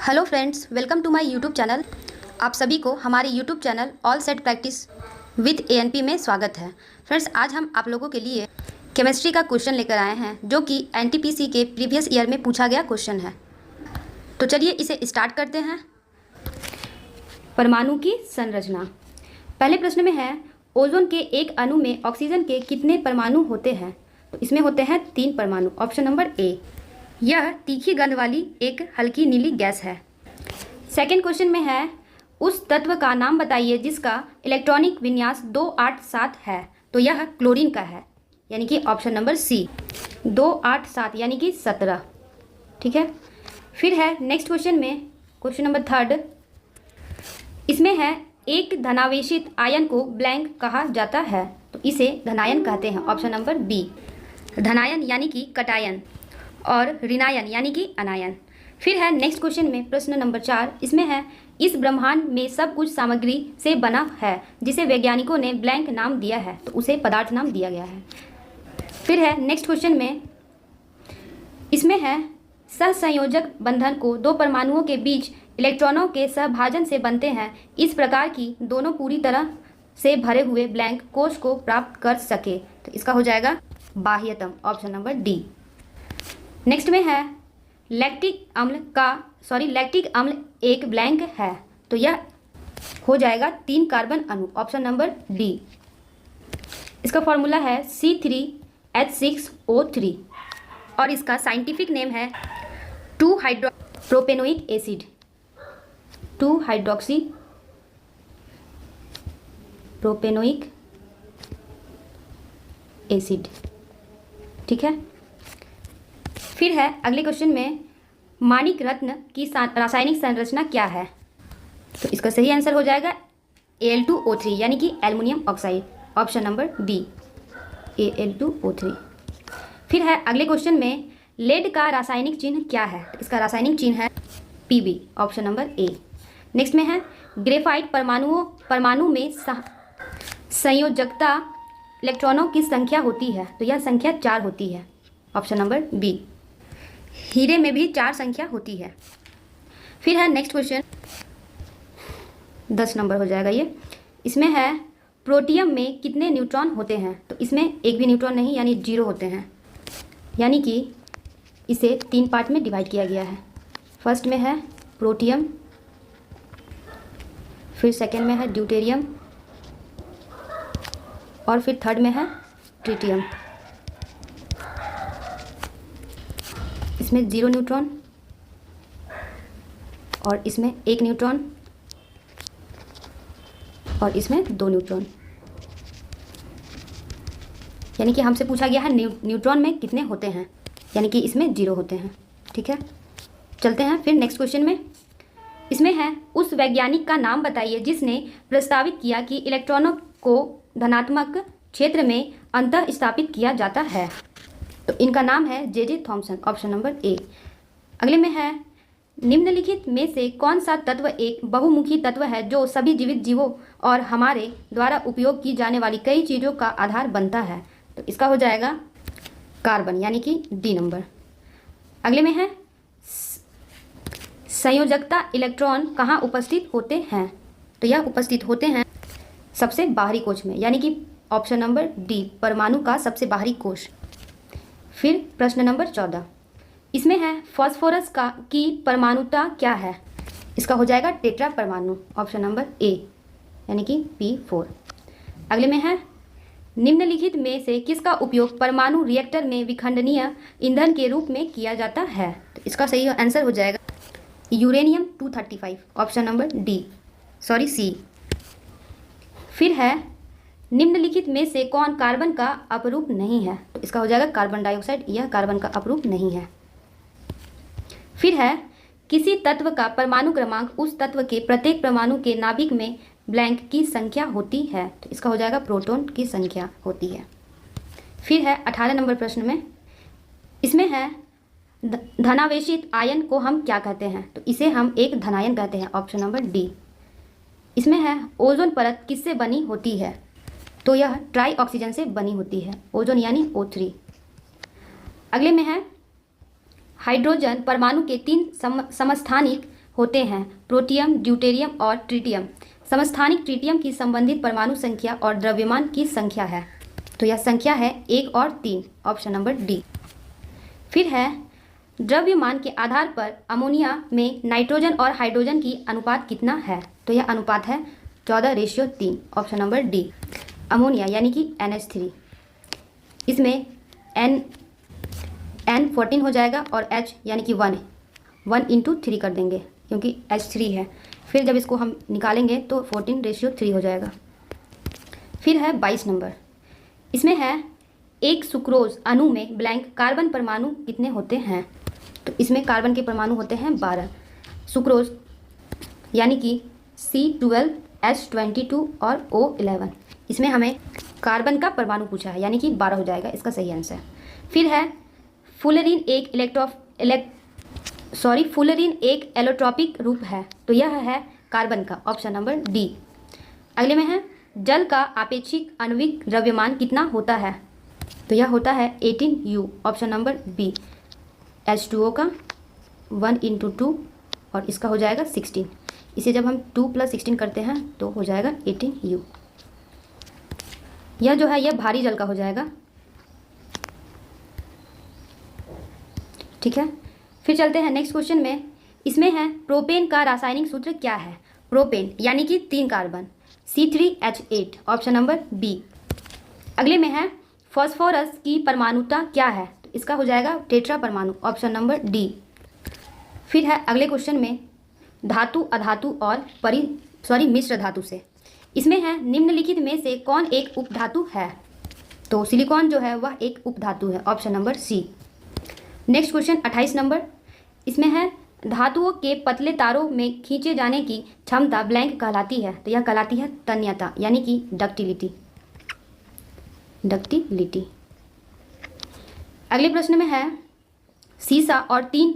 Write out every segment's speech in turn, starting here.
Hello friends, welcome to my YouTube channel. आप सभी को हमारे YouTube channel all set practice with ANP में स्वागत है। फ्रेंड्स, आज हम आप लोगों के लिए केमिस्ट्री का क्वेश्चन लेकर आए हैं जो कि एनटीपीसी के प्रीवियस ईयर में पूछा गया क्वेश्चन है। तो चलिए इसे स्टार्ट करते हैं। परमाणु की संरचना। पहले प्रश्न में है, ओजोन के एक अणु में ऑक्सीजन के कितने परमाणु होते हैं? तो इसमें होते हैं 3 परमाणु। ऑप्शन नंबर ए। यह तीखी गंध वाली एक हल्की नीली गैस है। सेकेंड क्वेश्चन में है, उस तत्व का नाम बताइए जिसका इलेक्ट्रॉनिक विन्यास 287 है। तो यह क्लोरीन का है, यानी कि ऑप्शन नंबर सी 287 यानी कि 17। ठीक है। फिर है नेक्स्ट क्वेश्चन में, क्वेश्चन नंबर 3। इसमें है, एक धनावेशित आयन को ब्लैंक कहा जाता है। तो इसे धनायन कहते हैं। Option number B. धनायन यानी कि कटायन और ऋणायन यानी कि अनायन। फिर है नेक्स्ट क्वेश्चन में प्रश्न नंबर 4। इसमें है, इस ब्रह्मांड में सब कुछ सामग्री से बना है जिसे वैज्ञानिकों ने ब्लैंक नाम दिया है। तो उसे पदार्थ नाम दिया गया है। फिर है नेक्स्ट क्वेश्चन में, इसमें है, सहसंयोजक बंधन को 2 परमाणुओं के बीच इलेक्ट्रॉनों के सहभाजन से बनते हैं। इस प्रकार की दोनों पूरी तरह से भरे हुए ब्लैंक कोश को प्राप्त कर सके। तो इसका हो जाएगा बाह्यतम। Option number D. नेक्स्ट में है, लैक्टिक अम्ल एक ब्लैंक है। तो यह हो जाएगा 3 कार्बन अणु। Option number D. इसका फॉर्मूला है C3H6O3 और इसका साइंटिफिक नेम है two hydropropanoic acid. Two hydroxy propanoic acid. ठीक है। फिर है अगले क्वेश्चन में, माणिक रत्न की रासायनिक संरचना क्या है? तो इसका सही आंसर हो जाएगा Al2O3 यानी कि aluminium oxide. Option number D Al2O3। फिर है अगले क्वेश्चन में, लेड का रासायनिक चिन्ह क्या है? तो इसका रासायनिक चिन्ह है Pb। Option number A. Next में है, ग्रेफाइट परमाणु में संयोजकता इलेक्ट्रॉनों की संख्या होती है। तो यह संख्या 4 होती है। Option number B. हीरे में भी 4 संख्या होती है। फिर है नेक्स्ट क्वेश्चन, 10 नंबर हो जाएगा ये। इसमें है, प्रोटियम में कितने न्यूट्रॉन होते हैं? तो इसमें एक भी न्यूट्रॉन नहीं, यानी 0 होते हैं। यानी कि इसे 3 पार्ट में डिवाइड किया गया है। फर्स्ट में है प्रोटियम, फिर सेकेंड में है ड्यूटेरियम और फिर थर्ड में है ट्रिटियम। इसमें 0 न्यूट्रॉन और इसमें 1 न्यूट्रॉन और इसमें 2 न्यूट्रॉन। यानी कि हमसे पूछा गया है न्यूट्रॉन में कितने होते हैं, यानी कि इसमें 0 होते हैं। ठीक है। चलते हैं फिर नेक्स्ट क्वेश्चन में। इसमें है, उस वैज्ञानिक का नाम बताइए जिसने प्रस्तावित किया कि इलेक्ट्रॉनों को धनात्मक क्षेत्र में अंतः स्थापित किया जाता है। तो इनका नाम है J.J. Thomson. Option number A. अगले में है, निम्नलिखित में से कौन सा तत्व एक बहुमुखी तत्व है जो सभी जीवित जीवों और हमारे द्वारा उपयोग की जाने वाली कई चीज़ों का आधार बनता है? तो इसका हो जाएगा कार्बन, यानी कि डी नंबर। अगले में है, संयोजकता इलेक्ट्रॉन कहाँ उपस्थित होते हैं? तो यह उपस्थित होते हैं सबसे बाहरी कोश में, यानी कि ऑप्शन नंबर डी परमाणु का सबसे बाहरी कोश। फिर प्रश्न नंबर 14। इसमें है, फास्फोरस की परमाणुता क्या है? इसका हो जाएगा टेट्रा परमाणु। ऑप्शन नंबर ए, यानी कि P4। अगले में है, निम्नलिखित में से किसका उपयोग परमाणु रिएक्टर में विखंडनीय ईंधन के रूप में किया जाता है? तो इसका सही आंसर हो जाएगा यूरेनियम 235। Option number C. फिर है, निम्नलिखित में से कौन कार्बन का अपरूप नहीं है? तो इसका हो जाएगा कार्बन डाइऑक्साइड। यह कार्बन का अपरूप नहीं है। फिर है, किसी तत्व का परमाणु क्रमांक उस तत्व के प्रत्येक परमाणु के नाभिक में ब्लैंक की संख्या होती है। तो इसका हो जाएगा प्रोटॉन की संख्या होती है। फिर है 18 नंबर प्रश्न में। इसमें है, धनावेशित आयन को हम क्या कहते हैं? तो इसे हम एक धनायन कहते हैं। Option number D. इसमें है, ओजोन परत किससे बनी होती है? तो यह ट्राई ऑक्सीजन से बनी होती है। ओजोन यानी O3। अगले में है, हाइड्रोजन परमाणु के 3 समस्थानिक होते हैं प्रोटियम, ड्यूटेरियम और ट्रिटियम। समस्थानिक ट्रिटियम की संबंधित परमाणु संख्या और द्रव्यमान की संख्या है, तो यह संख्या है 1 और 3, ऑप्शन नंबर डी। फिर है द्रव्यमान के आधार पर अमोनिया में नाइट्रोजन और हाइड्रोजन की अनुपात कितना है, तो यह अनुपात है 14:3, ऑप्शन नंबर डी। अमोनिया यानी कि NH3, इसमें N 14 हो जाएगा और H यानी कि 1 × 3 कर देंगे क्योंकि H3 है। फिर जब इसको हम निकालेंगे तो 14:3 हो जाएगा। फिर है 22 नंबर, इसमें है एक सुक्रोज अणु में ब्लैंक कार्बन परमाणु कितने होते हैं, तो इसमें कार्बन के परमाणु होते हैं 12। सुक्रोज यानी कि C12, H22 और O11, इसमें हमें कार्बन का परमाणु पूछा है यानी कि 12 हो जाएगा इसका सही आंसर। फिर है फुलरीन एक एलोट्रॉपिक रूप है, तो यह है कार्बन का, ऑप्शन नंबर डी। अगले में है जल का आपेक्षिक आणविक द्रव्यमान कितना होता है, तो यह होता है 18U, option number B. H2O का 1 × 2 और इसका हो जाएगा 16। इसे जब हम 2 + 16 करते हैं तो हो जाएगा 18U। यह जो है यह भारी जल का हो जाएगा, ठीक है। फिर चलते हैं नेक्स्ट क्वेश्चन में, इसमें है प्रोपेन का रासायनिक सूत्र क्या है। प्रोपेन यानी कि 3 carbon, C3H8, option number B. अगले में है फॉस्फोरस की परमाणुता क्या है, तो इसका हो जाएगा टेट्रा परमाणु, ऑप्शन नंबर डी। फिर है अगले क्वेश्चन में धातु, अधातु और मिश्र धातु से, इसमें है निम्नलिखित में से कौन एक उपधातु है, तो सिलिकॉन जो है वह एक उपधातु है, option number C. Next question 28 number, इसमें है धातुओं के पतले तारों में खींचे जाने की क्षमता ब्लैंक कहलाती है, तो यह कहलाती है तन्यता यानी कि डक्टिलिटी। अगले प्रश्न में है सीसा और टीन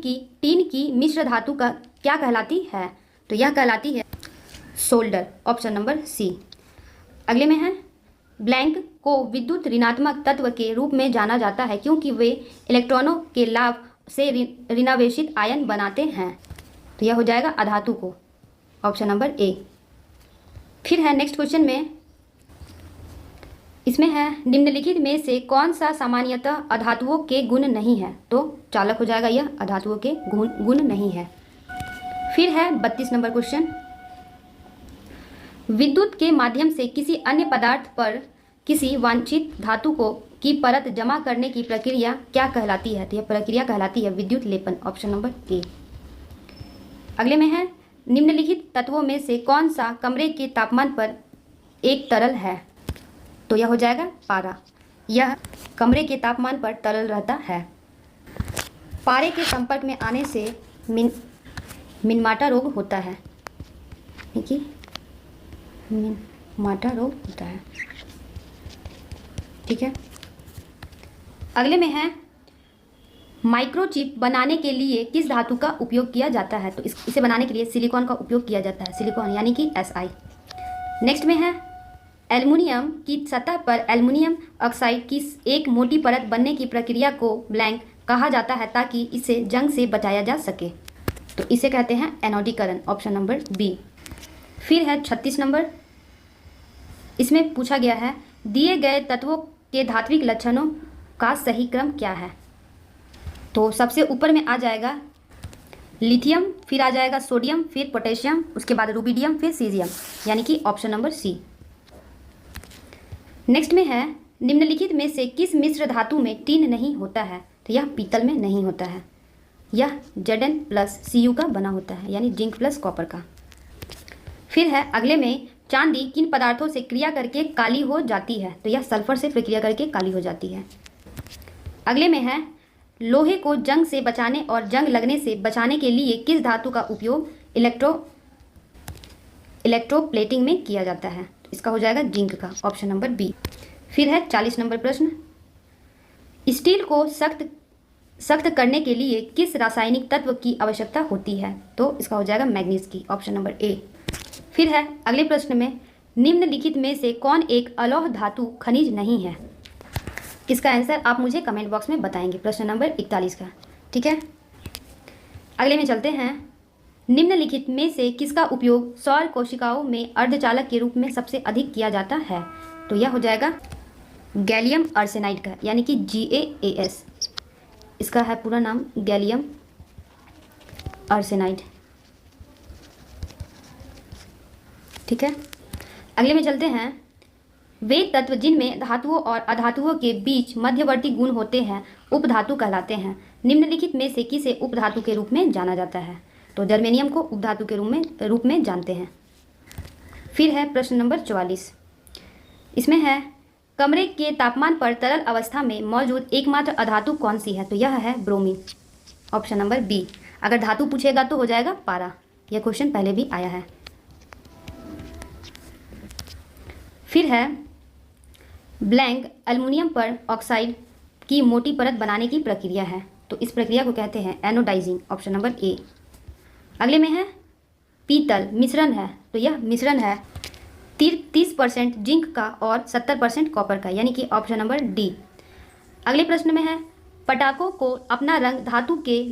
की मिश्र धातु का क्या कहलाती है, तो यह कहलाती है सोल्डर, ऑप्शन नंबर सी। अगले में है ब्लैंक को विद्युत ऋणात्मक तत्व के रूप में जाना जाता है क्योंकि वे इलेक्ट्रॉनों के लाभ से ऋणावेशित आयन बनाते हैं, तो यह हो जाएगा अधातु को, ऑप्शन नंबर ए। फिर है नेक्स्ट क्वेश्चन में, इसमें है निम्नलिखित में से कौन सा सामान्यतः अधातुओं के गुण नहीं है, तो चालक हो जाएगा यह अधातुओं के गुण नहीं है। फिर है 32 नंबर क्वेश्चन, विद्युत के माध्यम से किसी अन्य पदार्थ पर किसी वांछित धातु की परत जमा करने की प्रक्रिया क्या कहलाती है, तो यह प्रक्रिया कहलाती है विद्युत लेपन, ऑप्शन नंबर ए। अगले में है निम्नलिखित तत्वों में से कौन सा कमरे के तापमान पर एक तरल है, तो यह हो जाएगा पारा, यह कमरे के तापमान पर तरल रहता है। पारे के संपर्क में आने से मिनमाटा रोग होता है, ठीक है, मिनमाटा रोग होता है, ठीक है। अगले में है माइक्रोचिप बनाने के लिए किस धातु का उपयोग किया जाता है, तो इसे बनाने के लिए सिलिकॉन का उपयोग किया जाता है, सिलिकॉन यानी कि Si। नेक्स्ट में है एल्युमिनियम की सतह पर एल्युमिनियम ऑक्साइड की एक मोटी परत बनने की प्रक्रिया को ब्लैंक कहा जाता है ताकि इसे जंग से बचाया जा सके, तो इसे कहते हैं एनोडीकरण, ऑप्शन नंबर बी। फिर है 36 नंबर, इसमें पूछा गया है दिए गए तत्वों के धात्विक लक्षणों का सही क्रम क्या है, तो सबसे ऊपर में आ जाएगा लिथियम, फिर आ जाएगा सोडियम, फिर पोटेशियम, उसके बाद रुबिडियम, फिर सीजियम, यानी कि ऑप्शन नंबर सी। नेक्स्ट में है निम्नलिखित में से किस मिश्र धातु में टिन नहीं होता है, तो यह पीतल में नहीं होता है, यह Zn+Cu का बना होता है, यानी जिंक प्लस कॉपर का। फिर है अगले में चांदी किन पदार्थों से क्रिया करके काली हो जाती है, तो यह सल्फर से प्रक्रिया करके काली हो जाती है। अगले में है लोहे को जंग से बचाने और जंग लगने से बचाने के लिए किस धातु का उपयोग इलेक्ट्रोप्लेटिंग में किया जाता है, तो इसका हो जाएगा जिंक का, ऑप्शन नंबर बी। फिर है 40 नंबर प्रश्न, स्टील को सख्त करने के लिए किस रासायनिक तत्व की आवश्यकता होती है, तो इसका हो जाएगा मैग्नीज की, ऑप्शन नंबर ए। फिर है अगले प्रश्न में निम्नलिखित में से कौन एक अलौह धातु खनिज नहीं है, इसका आंसर आप मुझे कमेंट बॉक्स में बताएंगे, प्रश्न नंबर 41 का, ठीक है। अगले में चलते हैं निम्नलिखित में से किसका उपयोग सौर कोशिकाओं में अर्धचालक के रूप में सबसे अधिक किया जाता है? तो यह हो जाएगा गैलियम आर्सेनाइड का, यानी कि GaAs। इसका है पूरा नाम गैलियम आर्सेनाइड। ठीक है, अगले में चलते हैं। वे तत्व जिनमें धातुओं और अधातुओं के बीच मध्यवर्ती गुण होते हैं उपधातु कहलाते हैं। निम्नलिखित में से किसे उपधातु के रूप में जाना जाता है? तो जर्मेनियम को उपधातु के रूप में जानते हैं। फिर है प्रश्न नंबर 44। इसमें है कमरे के तापमान पर तरल अवस्था में मौजूद एकमात्र अधातु कौन सी है? तो यह है ब्रोमीन, ऑप्शन नंबर बी। अगर धातु पूछेगा तो हो जाएगा पारा। यह क्वेश्चन पहले भी आया है। फिर है ब्लैंक एल्युमिनियम पर ऑक्साइड की मोटी परत बनाने की प्रक्रिया है, तो इस प्रक्रिया को कहते हैं एनोडाइजिंग, ऑप्शन नंबर ए। अगले में है पीतल मिश्रण है, तो यह मिश्रण है 30% जिंक का और 70% कॉपर का, यानी कि ऑप्शन नंबर डी। अगले प्रश्न में है पटाखों को अपना रंग धातु के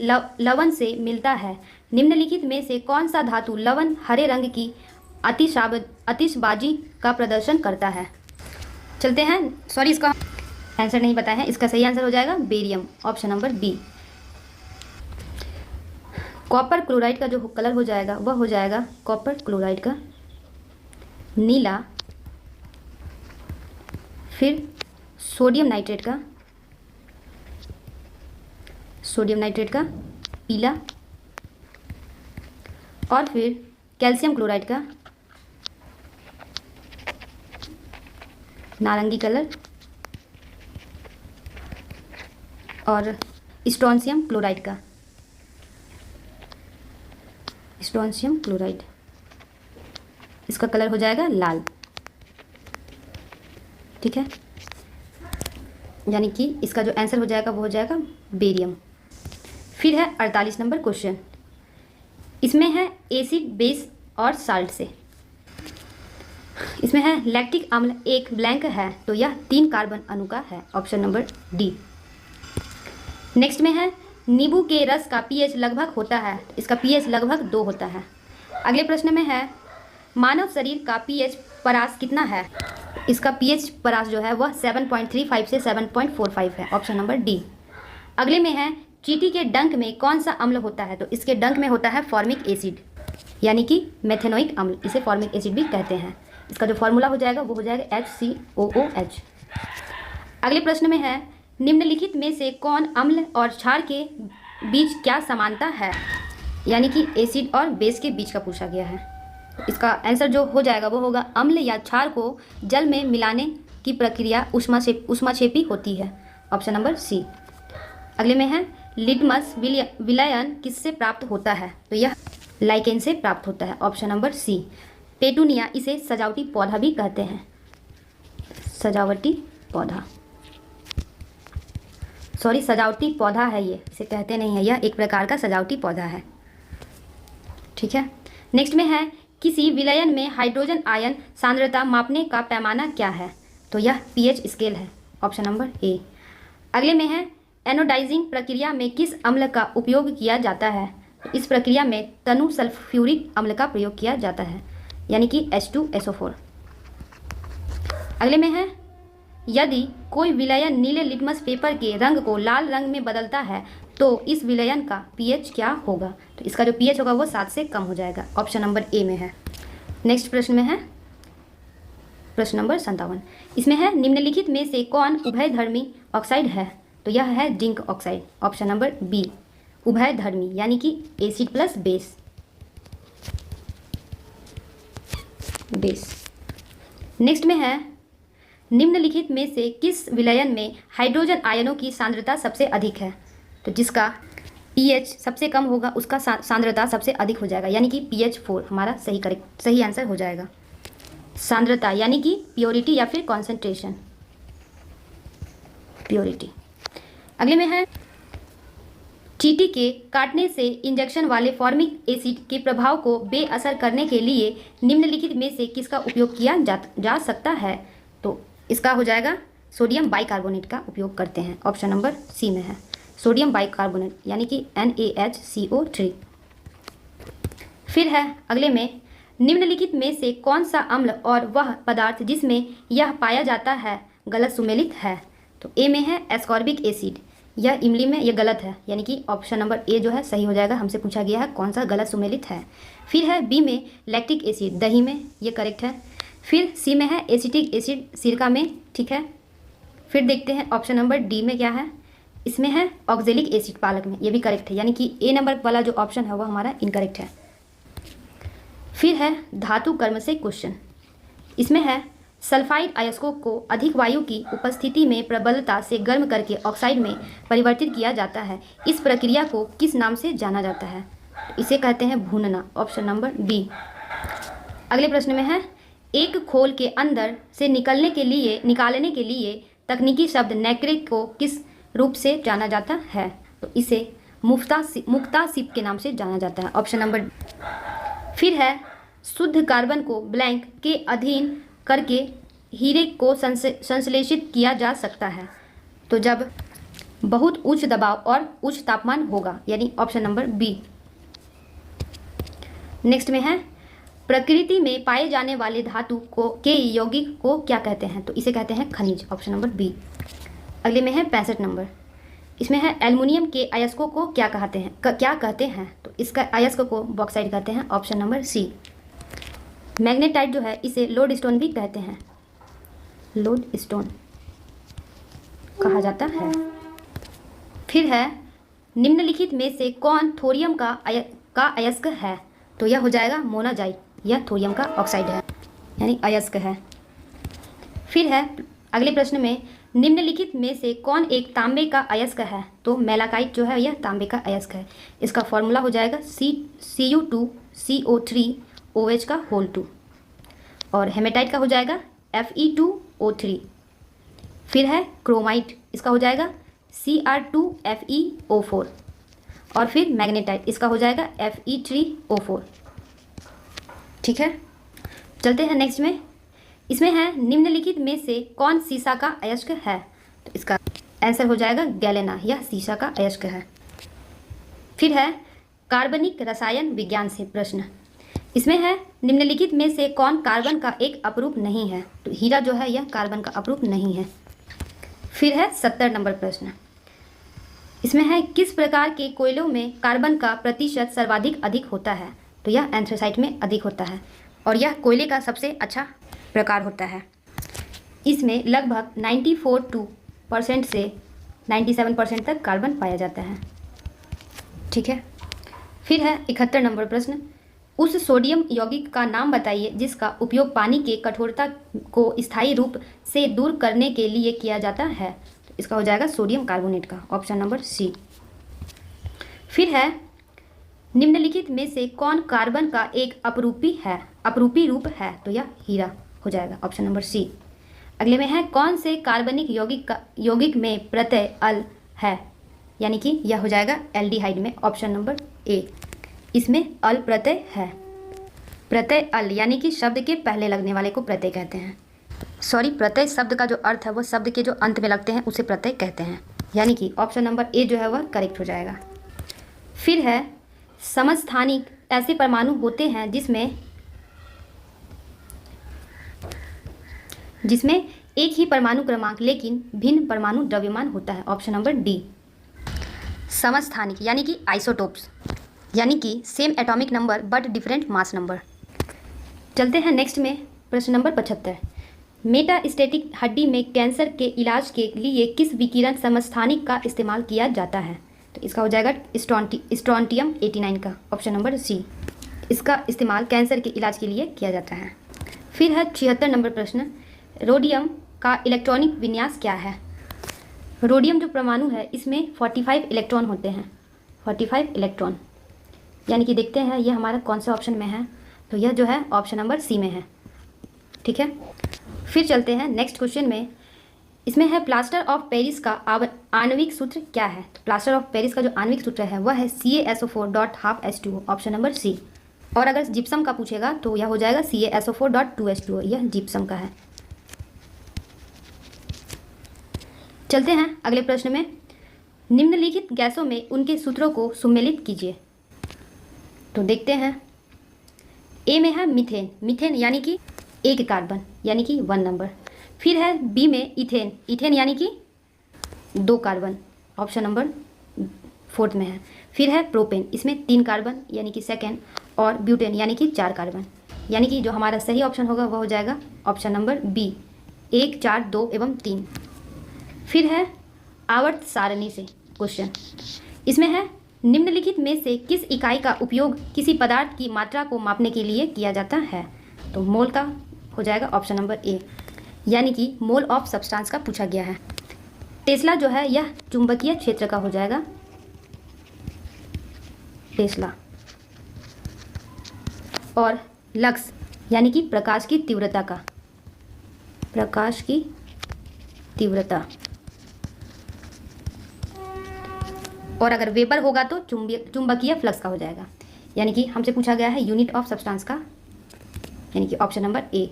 लवण से मिलता है। निम्नलिखित में से कौन सा धातु लवण हरे रंग की आतिशबाजी का प्रदर्शन करता है? चलते हैं, सॉरी इसका आंसर नहीं बताया है। इसका सही आंसर हो जाएगा barium, option number B. Copper chloride का जो कलर हो जाएगा वह हो जाएगा कॉपर क्लोराइड का नीला। फिर सोडियम नाइट्रेट का पीला, और फिर कैल्शियम क्लोराइड का नारंगी कलर, और स्ट्रोंशियम क्लोराइड इसका कलर हो जाएगा लाल। ठीक है, यानी कि इसका जो आंसर हो जाएगा वो हो जाएगा बेरियम। फिर है 48 नंबर क्वेश्चन। इसमें है एसिड, बेस और साल्ट से। इसमें है लैक्टिक अम्ल एक ब्लैंक है, तो यह 3 कार्बन अणु का है, ऑप्शन नंबर डी। नेक्स्ट में है नींबू के रस का pH लगभग होता है, इसका pH लगभग 2 होता है। अगले प्रश्न में है मानव शरीर का pH परास कितना है? इसका pH परास जो है वह 7.35 से 7.45 है, ऑप्शन नंबर डी। अगले में है चींटी के डंक में कौन सा अम्ल होता है? तो इसके डंक में होता है फॉर्मिक एसिड, यानी कि मेथेनोइक अम्ल, इसे फॉर्मिक एसिड भी कहते हैं। इसका जो फॉर्मूला हो जाएगा वो हो जाएगा HCOOH। अगले प्रश्न में है निम्नलिखित में से कौन अम्ल और क्षार के बीच क्या समानता है? यानी कि एसिड और बेस के बीच का पूछा गया है। इसका आंसर जो हो जाएगा वो होगा अम्ल या क्षार को जल में मिलाने की प्रक्रिया ऊष्माक्षेपी होती है, ऑप्शन नंबर सी। अगले में है लिटमस विलयन किससे प्राप्त होता है? तो यह लाइकेन से प्राप्त होता है, ऑप्शन नंबर सी। पेटूनिया इसे सजावटी पौधा भी कहते हैं, सजावटी पौधा है ये, इसे कहते नहीं है, यह एक प्रकार का सजावटी पौधा है। ठीक है, नेक्स्ट में है किसी विलयन में हाइड्रोजन आयन सांद्रता मापने का पैमाना क्या है? तो यह pH स्केल है, ऑप्शन नंबर ए। अगले में है एनोडाइजिंग प्रक्रिया में किस अम्ल का उपयोग किया जाता है? तो इस प्रक्रिया में तनु सल्फ्यूरिक अम्ल का प्रयोग किया जाता है, यानी कि H2SO4। अगले में है यदि कोई विलयन नीले लिटमस पेपर के रंग को लाल रंग में बदलता है तो इस विलयन का pH क्या होगा? तो इसका जो pH होगा वो 7 से कम हो जाएगा, ऑप्शन नंबर ए में है। नेक्स्ट प्रश्न में है प्रश्न नंबर 57। इसमें है निम्नलिखित में से कौन उभयधर्मी ऑक्साइड है? तो यह है zinc oxide, option number B. उभयधर्मी यानी कि एसिड प्लस बेस। नेक्स्ट में है निम्नलिखित में से किस विलयन में हाइड्रोजन आयनों की सांद्रता सबसे अधिक है? तो जिसका pH सबसे कम होगा उसका सांद्रता सबसे अधिक हो जाएगा, यानी कि pH 4 हमारा सही आंसर हो जाएगा। सांद्रता यानी कि प्योरिटी या फिर कॉन्सेंट्रेशन, प्योरिटी। अगले में है चींटी के काटने से इंजेक्शन वाले फॉर्मिक एसिड के प्रभाव को बेअसर करने के लिए निम्नलिखित में से किसका उपयोग किया जा सकता है? तो इसका हो जाएगा सोडियम बाइकार्बोनेट का उपयोग करते हैं, ऑप्शन नंबर सी में है सोडियम बाइकार्बोनेट, यानी कि NaHCO3। फिर है अगले में, निम्नलिखित में से कौन सा अम्ल और वह पदार्थ जिसमें यह पाया जाता है गलत सुमेलित है। तो ए में है एस्कॉर्बिक एसिड, यह इमली में, यह गलत है, यानी कि ऑप्शन नंबर ए जो है सही हो जाएगा। हमसे पूछा गया है कौन सा गलत सुमेलित है। फिर है बी में लैक्टिक एसिड, दही में, ये करेक्ट है। फिर सी में है एसिटिक एसिड, सिरका में, ठीक है। फिर देखते हैं ऑप्शन नंबर डी में क्या है, इसमें है ऑक्जेलिक एसिड, पालक में, ये भी करेक्ट है, यानी कि ए नंबर वाला जो ऑप्शन है वह हमारा इनकरेक्ट है। फिर है धातु कर्म से क्वेश्चन, इसमें है सल्फाइड अयस्कों को अधिक वायु की उपस्थिति में प्रबलता से गर्म करके ऑक्साइड में परिवर्तित किया जाता है। इस प्रक्रिया को किस नाम से जाना जाता है। इसे कहते हैं भूनना, ऑप्शन नंबर बी। अगले प्रश्न में है, एक खोल के अंदर से निकालने के लिए तकनीकी शब्द नैक्रे को किस रूप से जाना जाता है। तो इसे मुक्तासिप के नाम से जाना जाता है, ऑप्शन नंबर। फिर है शुद्ध कार्बन को ब्लैंक के अधीन करके हीरे को संश्लेषित किया जा सकता है, तो जब बहुत उच्च दबाव और उच्च तापमान होगा, यानी ऑप्शन नंबर बी। नेक्स्ट में है, प्रकृति में पाए जाने वाले धातु के यौगिक को क्या कहते हैं। तो इसे कहते हैं खनिज, ऑप्शन नंबर बी। अगले में है 65 नंबर, इसमें है एल्युमिनियम के अयस्कों को क्या कहते हैं। तो इसका अयस्क को बॉक्साइड कहते हैं, ऑप्शन नंबर सी। मैग्नेटाइट जो है इसे लोड स्टोन भी कहते हैं, लोड स्टोन कहा जाता है। फिर है, निम्नलिखित में से कौन थोरियम का अयस्क है। तो यह हो जाएगा मोनाजाइट, यह थोरियम का ऑक्साइड है, यानी अयस्क है। फिर है अगले प्रश्न में, निम्नलिखित में से कौन एक तांबे का अयस्क है। तो मेलाकाइट जो है यह तांबे का अयस्क है। इसका फॉर्मूला हो जाएगा Cu2CO3OH का होल 2, और हेमेटाइट का हो जाएगा Fe2O3। फिर है क्रोमाइट, इसका हो जाएगा Cr2FeO4, और फिर मैग्नेटाइट, इसका हो जाएगा Fe3O4, ठीक है। चलते हैं नेक्स्ट में, इसमें है निम्नलिखित में से कौन सीसा का अयस्क है। तो इसका आंसर हो जाएगा गैलेना, यह सीसा का अयस्क है। फिर है कार्बनिक रसायन विज्ञान से प्रश्न, इसमें है निम्नलिखित में से कौन कार्बन का एक अपरूप नहीं है। तो हीरा जो है यह कार्बन का अपरूप नहीं है। फिर है 70 नंबर प्रश्न, इसमें है किस प्रकार के कोयलों में कार्बन का प्रतिशत सर्वाधिक अधिक होता है। तो यह एंथ्रासाइट में अधिक होता है, और यह कोयले का सबसे अच्छा प्रकार होता है। इसमें लगभग 94% से 97% तक कार्बन पाया जाता है, ठीक है। फिर है 71 नंबर प्रश्न, उस सोडियम यौगिक का नाम बताइए जिसका उपयोग पानी के कठोरता को स्थायी रूप से दूर करने के लिए किया जाता है। तो इसका हो जाएगा सोडियम कार्बोनेट का, ऑप्शन नंबर सी। फिर है निम्नलिखित में से कौन कार्बन का एक अपरूपी रूप है। तो यह हीरा हो जाएगा, ऑप्शन नंबर सी। अगले में है कौन से कार्बनिक यौगिक में प्रत्यय अल है, यानी कि यह हो जाएगा एल्डिहाइड में, ऑप्शन नंबर ए। इसमें अल प्रत्यय है। प्रत्यय अल यानी कि शब्द के पहले लगने वाले को प्रत्यय कहते हैं। प्रत्यय शब्द का जो अर्थ है वह शब्द के जो अंत में लगते हैं उसे प्रत्यय कहते हैं, यानी कि ऑप्शन नंबर ए जो है वह करेक्ट हो जाएगा। फिर है समस्थानिक ऐसे परमाणु होते हैं जिसमें एक ही परमाणु क्रमांक लेकिन भिन्न परमाणु द्रव्यमान होता है, ऑप्शन नंबर डी। समस्थानिक यानी कि आइसोटोप्स, यानी कि same atomic number but different mass number. चलते हैं नेक्स्ट में, प्रश्न नंबर 75, मेटास्टेटिक हड्डी में कैंसर के इलाज के लिए किस विकिरण समस्थानिक का इस्तेमाल किया जाता है। तो इसका हो जाएगा स्ट्रोंटियम 89 का, ऑप्शन नंबर सी। इसका इस्तेमाल कैंसर के इलाज के लिए किया जाता है। फिर है 76 नंबर प्रश्न, रोडियम का इलेक्ट्रॉनिक विन्यास क्या है। रोडियम जो परमाणु है इसमें 45 इलेक्ट्रॉन होते हैं, 45 इलेक्ट्रॉन, यानी कि देखते हैं यह हमारा कौन सा ऑप्शन में है। तो यह जो है ऑप्शन नंबर सी में है, ठीक है। फिर चलते हैं नेक्स्ट क्वेश्चन में, इसमें है प्लास्टर ऑफ पेरिस का आणविक सूत्र क्या है। तो प्लास्टर ऑफ पेरिस का जो आणविक सूत्र है वह है CaSO4.12H2O, ऑप्शन नंबर सी। और अगर जिप्सम का पूछेगा तो यह हो जाएगा CaSO4.2H2O, यह जिप्सम का है। चलते हैं अगले प्रश्न में, निम्नलिखित गैसों में उनके सूत्रों को सुमेलित कीजिए। तो देखते हैं ए में है मीथेन, मीथेन यानी कि 1 कार्बन यानी कि 1 नंबर। फिर है बी में इथेन, इथेन यानी कि 2 कार्बन, ऑप्शन नंबर 4 में है। फिर है प्रोपेन, इसमें 3 कार्बन यानी कि सेकेंड, और ब्यूटेन यानी कि 4 कार्बन, यानी कि जो हमारा सही ऑप्शन होगा वह हो जाएगा ऑप्शन नंबर बी, 1, 4, 2 एवं 3। फिर है आवर्त सारणी से क्वेश्चन, इसमें है निम्नलिखित में से किस इकाई का उपयोग किसी पदार्थ की मात्रा को मापने के लिए किया जाता है? तो मोल का हो जाएगा ऑप्शन नंबर ए, यानी कि मोल ऑफ सब्सटेंस का पूछा गया है। टेस्ला जो है यह चुंबकीय क्षेत्र का हो जाएगा, टेस्ला। और लक्स यानी कि प्रकाश की तीव्रता का, प्रकाश की तीव्रता। और अगर वेपर होगा तो चुंबकीय फ्लक्स का हो जाएगा, यानी कि हमसे पूछा गया है यूनिट ऑफ सब्सटेंस का, यानी कि ऑप्शन नंबर ए।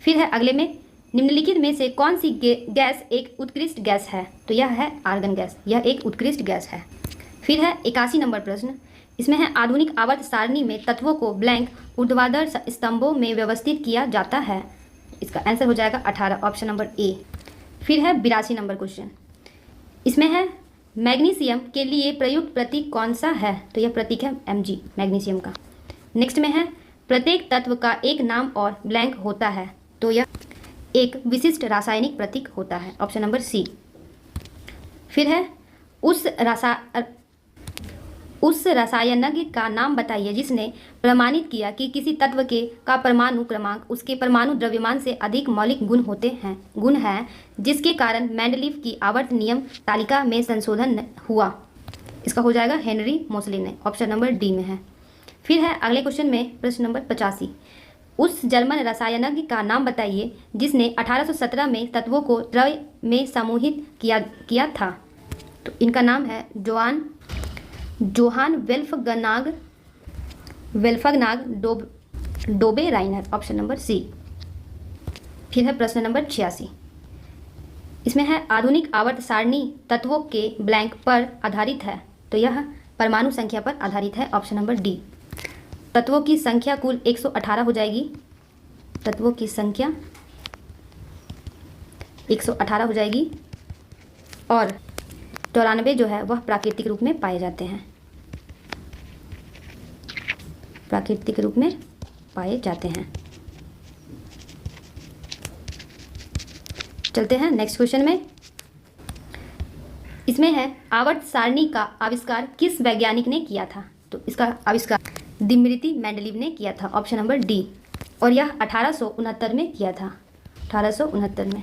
फिर है अगले में निम्नलिखित में से कौन सी गैस एक उत्कृष्ट गैस है? तो यह है आर्गन गैस, यह एक उत्कृष्ट गैस है। फिर है 81 नंबर प्रश्न, इसमें है आधुनिक आवर्त सारणी में तत्वों को ब्लैंक ऊर्ध्वाधर स्तंभों में व्यवस्थित किया जाता है। इसका आंसर हो जाएगा 18, ऑप्शन नंबर ए। फिर है 82 नंबर क्वेश्चन, इसमें है मैग्नीशियम के लिए प्रयुक्त प्रतीक कौन सा है? तो यह प्रतीक है Mg, मैग्नीशियम का। नेक्स्ट में है प्रत्येक तत्व का एक नाम और ब्लैंक होता है, तो यह एक विशिष्ट रासायनिक प्रतीक होता है, ऑप्शन नंबर सी। फिर है उस रसायनज्ञ का नाम बताइए जिसने प्रमाणित किया कि किसी तत्व का परमाणु क्रमांक उसके परमाणु द्रव्यमान से अधिक मौलिक गुण है जिसके कारण मेंडलीव की आवर्त नियम तालिका में संशोधन हुआ। इसका हो जाएगा हेनरी मोसले ने, ऑप्शन नंबर डी में है। फिर है अगले क्वेश्चन में प्रश्न नंबर 85, उस जर्मन रसायनज्ञ का नाम बताइए जिसने 1817 में तत्वों को द्रव्य में समूहित किया था। तो इनका नाम है Johann Wolfgang Dobereiner, option number C. फिर है प्रश्न नंबर 86, इसमें है आधुनिक आवर्त सारणी तत्वों के ब्लैंक पर आधारित है, तो यह परमाणु संख्या पर आधारित है, ऑप्शन नंबर डी। तत्वों की संख्या कुल 118 हो जाएगी, तत्वों की संख्या 118 हो जाएगी, और 94 जो है वह प्राकृतिक रूप में पाए जाते हैं, प्राकृतिक रूप में पाए जाते हैं। चलते हैं नेक्स्ट क्वेश्चन में, इसमें है आवर्त सारणी का आविष्कार किस वैज्ञानिक ने किया था? तो इसका आविष्कार दिमित्री मेंडलीव ने किया था, ऑप्शन नंबर डी, और यह 1869 में किया था, 1869 में।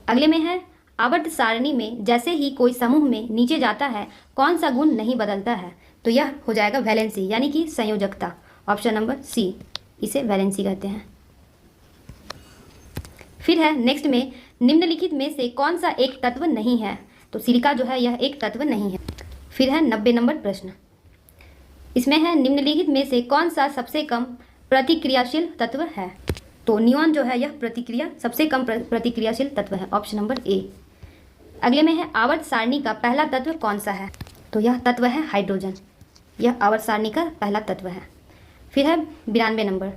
अगले में है आवर्त सारणी में जैसे ही कोई समूह में नीचे जाता है कौन सा गुण नहीं बदलता है? तो यह हो जाएगा वैलेंसी, यानी कि संयोजकता, ऑप्शन नंबर सी, इसे वैलेंसी कहते हैं। फिर है नेक्स्ट में निम्नलिखित में से कौन सा एक तत्व नहीं है? तो सिलिका जो है यह एक तत्व नहीं है। फिर है 90 नंबर प्रश्न, इसमें है निम्नलिखित में से कौन सा सबसे कम प्रतिक्रियाशील तत्व है? तो नियॉन जो है यह सबसे कम प्रतिक्रियाशील तत्व है, ऑप्शन नंबर ए। अगले में है आवर्त सारणी का पहला तत्व कौन सा है? तो यह तत्व है हाइड्रोजन, यह आवर्त सारणी का पहला तत्व है। फिर है 92 नंबर,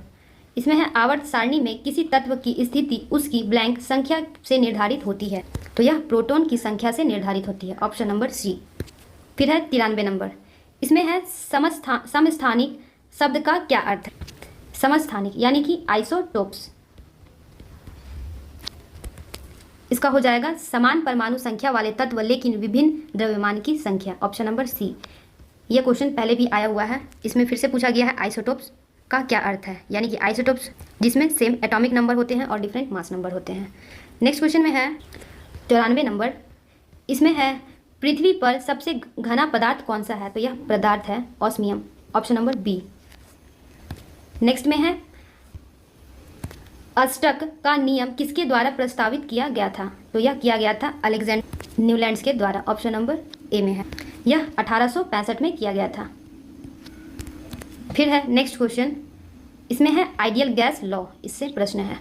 इसमें है आवर्त सारणी में किसी तत्व की स्थिति उसकी ब्लैंक संख्या से निर्धारित होती है, तो यह प्रोटॉन की संख्या से निर्धारित होती है, ऑप्शन नंबर सी। फिर है 93 नंबर, इसमें है समस्थानिक शब्द का क्या अर्थ है? समस्थानिक यानी कि आइसोटोप्स, इसका हो जाएगा समान परमाणु संख्या वाले तत्व लेकिन विभिन्न द्रव्यमान की संख्या, ऑप्शन नंबर सी। यह क्वेश्चन पहले भी आया हुआ है, इसमें फिर से पूछा गया है आइसोटोप्स का क्या अर्थ है, यानी कि आइसोटोप्स जिसमें सेम एटॉमिक नंबर होते हैं और डिफरेंट मास नंबर होते हैं। नेक्स्ट क्वेश्चन में है 94 नंबर, इसमें है पृथ्वी पर सबसे घना पदार्थ कौन सा है? तो यह पदार्थ है osmium, option number B. Next में है अष्टक का नियम किसके द्वारा प्रस्तावित किया गया था? तो यह किया गया था अलेक्जेंडर न्यूलैंड्स के द्वारा, ऑप्शन नंबर ए में है। यह 1865 में किया गया था। फिर है नेक्स्ट क्वेश्चन, इसमें है आइडियल गैस लॉ, इससे प्रश्न है।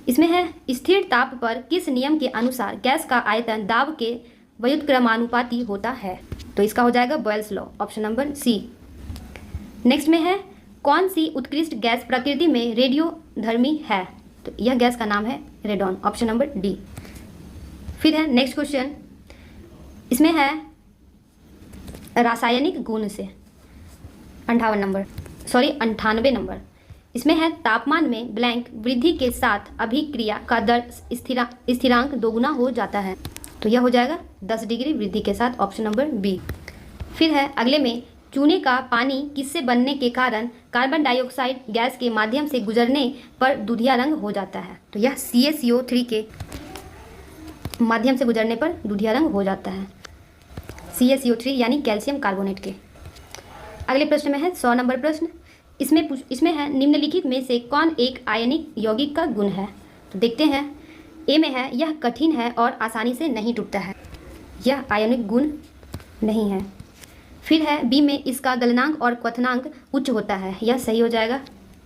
इसमें है स्थिर ताप पर किस नियम के अनुसार गैस का आयतन दाब के व्युत्क्रमानुपाती होता है? तो इसका हो जाएगा Boyle's law, option number C. Next में है कौन सी उत्कृष्ट गैस प्रकृति में रेडियोधर्मी है? तो यह गैस का नाम है रेडॉन, ऑप्शन नंबर डी। फिर है नेक्स्ट क्वेश्चन, इसमें है रासायनिक गुण से 98 नंबर। इसमें है तापमान में ब्लैंक वृद्धि के साथ अभिक्रिया का दर स्थिरांक दोगुना हो जाता है। तो यह हो जाएगा 10 डिग्री वृद्धि के साथ, ऑप्शन नंबर बी। फिर है अगले में चूने का पानी किससे बनने के कारण कार्बन डाइऑक्साइड गैस के माध्यम से गुजरने पर दूधिया रंग हो जाता है? तो यह CaCO3 के माध्यम से गुजरने पर दूधिया रंग हो जाता है, CaCO3 यानी कैल्शियम कार्बोनेट के। अगले प्रश्न में है 100 नंबर प्रश्न, इसमें है निम्नलिखित में से कौन एक आयनिक यौगिक का गुण है? तो देखते हैं। ए में है यह कठिन है और आसानी से नहीं टूटता है, यह आयनिक गुण नहीं है। फिर है बी में इसका गलनांक और क्वथनांक उच्च होता है, यह सही हो जाएगा,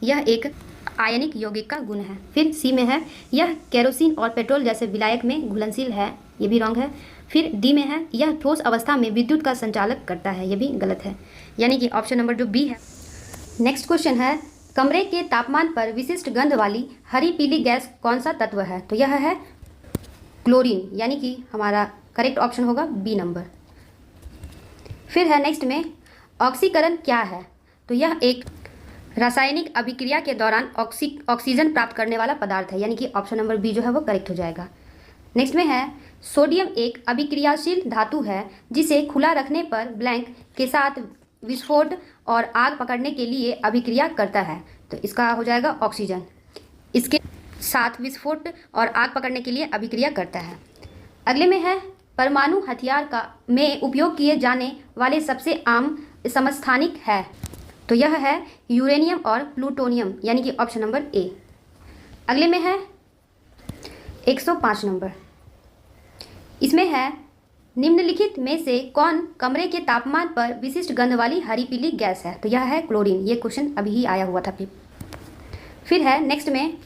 यह एक आयनिक यौगिक का गुण है। फिर सी में है यह केरोसिन और पेट्रोल जैसे विलायक में घुलनशील है, ये भी रॉन्ग है। फिर डी में है यह ठोस अवस्था में विद्युत का संचालक करता है, ये भी गलत है, यानी कि ऑप्शन नंबर जो बी है। नेक्स्ट क्वेश्चन है कमरे के तापमान पर विशिष्ट गंध वाली हरी पीली गैस कौन सा तत्व है? तो यह है क्लोरीन, यानी कि हमारा करेक्ट ऑप्शन होगा बी नंबर। फिर है नेक्स्ट में ऑक्सीकरण क्या है? तो यह एक रासायनिक अभिक्रिया के दौरान ऑक्सीजन प्राप्त करने वाला पदार्थ है, यानी कि ऑप्शन नंबर बी जो है वो करेक्ट हो जाएगा। नेक्स्ट में है सोडियम एक अभिक्रियाशील धातु है जिसे खुला रखने पर ब्लैंक के साथ विस्फोट और आग पकड़ने के लिए अभिक्रिया करता है। तो इसका हो जाएगा ऑक्सीजन, इसके साथ विस्फोट और आग पकड़ने के लिए अभिक्रिया करता है। अगले में है परमाणु हथियार में उपयोग किए जाने वाले सबसे आम समस्थानिक है? तो यह है यूरेनियम और प्लूटोनियम, यानी कि ऑप्शन नंबर ए। अगले में है 105 नंबर, इसमें है निम्नलिखित में से कौन कमरे के तापमान पर विशिष्ट गंध वाली हरी पीली गैस है? तो यह है क्लोरीन, ये क्वेश्चन अभी ही आया हुआ था। फिर है नेक्स्ट में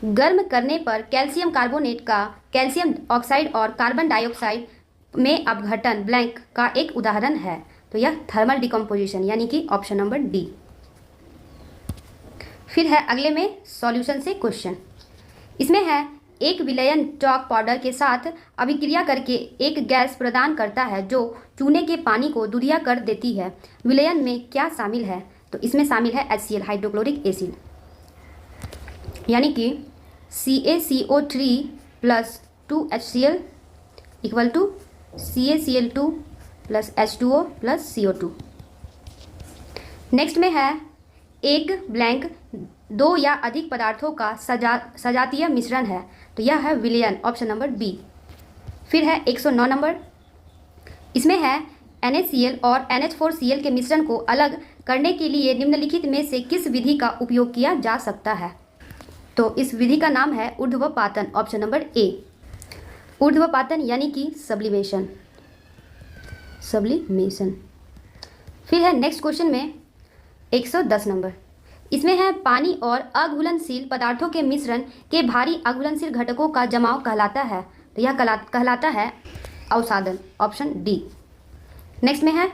गर्म करने पर कैल्शियम कार्बोनेट का कैल्शियम ऑक्साइड और कार्बन डाइऑक्साइड में अपघटन ब्लैंक का एक उदाहरण है। तो यह थर्मल डिकम्पोजिशन, यानी कि ऑप्शन नंबर डी। फिर है अगले में सॉल्यूशन से क्वेश्चन, इसमें है एक विलयन चॉक पाउडर के साथ अभिक्रिया करके एक गैस प्रदान करता है जो चूने के पानी को दूधिया कर देती है। विलयन में क्या शामिल है? तो इसमें शामिल है HCl हाइड्रोक्लोरिक एसिड, यानी कि CaCO3 + 2HCl = CaCl2 + H2O + CO2। Next में है एक ब्लैंक दो या अधिक पदार्थों का सजातीय मिश्रण है। तो यह है विलयन, ऑप्शन नंबर बी। फिर है 109 नंबर, इसमें है NaCl और NH4Cl के मिश्रण को अलग करने के लिए निम्नलिखित में से किस विधि का उपयोग किया जा सकता है? तो इस विधि का नाम है ऊर्ध्वपातन, ऑप्शन नंबर ए। ऊर्ध्वपातन यानी कि सब्लिमेशन। फिर है नेक्स्ट क्वेश्चन में 110 नंबर, इसमें है पानी और अघुलनशील पदार्थों के मिश्रण के भारी अघुलनशील घटकों का जमाव कहलाता है। तो यह कहलाता है अवसादन, ऑप्शन डी। नेक्स्ट में है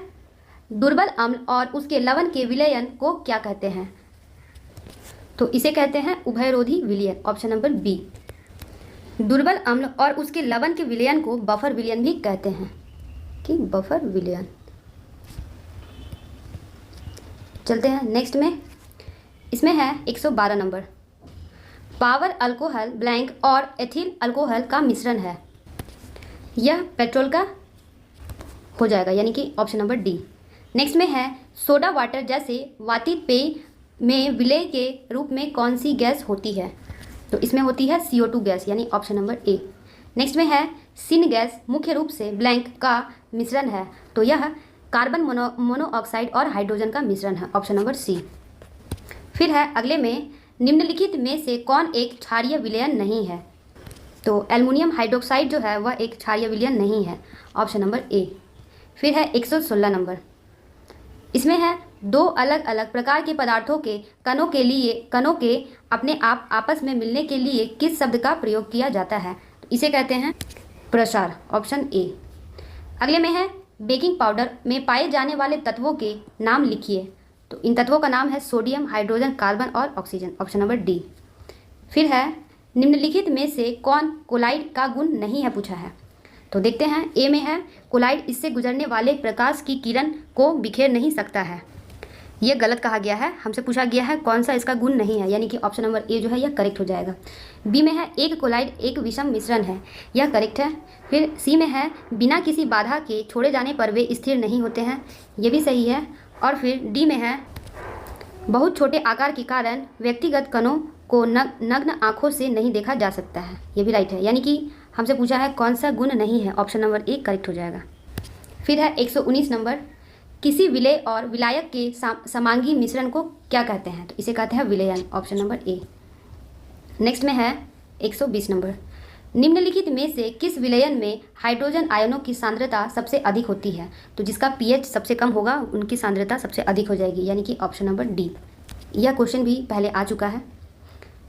दुर्बल अम्ल और उसके लवण के विलयन को क्या कहते हैं? तो इसे कहते हैं उभयरोधी विलयन, ऑप्शन नंबर बी। दुर्बल अम्ल और उसके लवण के विलयन को बफर विलयन भी कहते हैं, कि बफर विलयन। चलते हैं नेक्स्ट में, इसमें है 112 नंबर, पावर अल्कोहल ब्लैंक और एथिल अल्कोहल का मिश्रण है। यह पेट्रोल का हो जाएगा, यानी कि ऑप्शन नंबर डी। नेक्स्ट में है सोडा वाटर जैसे वातित पेय में विलय के रूप में कौन सी गैस होती है? तो इसमें होती है CO2 गैस, यानी ऑप्शन नंबर ए। नेक्स्ट में है सिन गैस मुख्य रूप से ब्लैंक का मिश्रण है। तो यह कार्बन मोनोऑक्साइड और हाइड्रोजन का मिश्रण है, ऑप्शन नंबर सी। फिर है अगले में निम्नलिखित में से कौन एक क्षारीय विलयन नहीं है? तो एल्युमिनियम हाइड्रोक्साइड जो है वह एक क्षारीय विलयन नहीं है, ऑप्शन नंबर ए। फिर है 116 नंबर, इसमें है दो अलग अलग प्रकार के पदार्थों के कणों के अपने आप आपस में मिलने के लिए किस शब्द का प्रयोग किया जाता है? तो इसे कहते हैं प्रसार, ऑप्शन ए। अगले में है बेकिंग पाउडर में पाए जाने वाले तत्वों के नाम लिखिए। तो इन तत्वों का नाम है सोडियम, हाइड्रोजन, कार्बन और ऑक्सीजन, ऑप्शन नंबर डी। फिर है निम्नलिखित में से कौन कोलाइड का गुण नहीं है, पूछा है। तो देखते हैं, ए में है कोलाइड इससे गुजरने वाले प्रकाश की किरण को बिखेर नहीं सकता है। ये गलत कहा गया है, हमसे पूछा गया है कौन सा इसका गुण नहीं है, यानी कि ऑप्शन नंबर ए जो है यह करेक्ट हो जाएगा। बी में है एक कोलाइड एक विषम मिश्रण है, यह करेक्ट है। फिर सी में है बिना किसी बाधा के छोड़े जाने पर वे स्थिर नहीं होते हैं, ये भी सही है। और फिर डी में है बहुत छोटे आकार के कारण व्यक्तिगत कणों को नग्न आंखों से नहीं देखा जा सकता है, ये भी राइट है। यानी कि हमसे पूछा है कौन सा गुण नहीं है, ऑप्शन नंबर ए करेक्ट हो जाएगा। फिर है 119 नंबर, किसी विलेय और विलायक के समांगी मिश्रण को क्या कहते हैं, तो इसे कहते हैं विलयन, ऑप्शन नंबर ए। नेक्स्ट में है 120 नंबर, निम्नलिखित में से किस विलयन में हाइड्रोजन आयनों की सांद्रता सबसे अधिक होती है, तो जिसका पीएच सबसे कम होगा उनकी सांद्रता सबसे अधिक हो जाएगी, यानी कि ऑप्शन नंबर डी। यह क्वेश्चन भी पहले आ चुका है।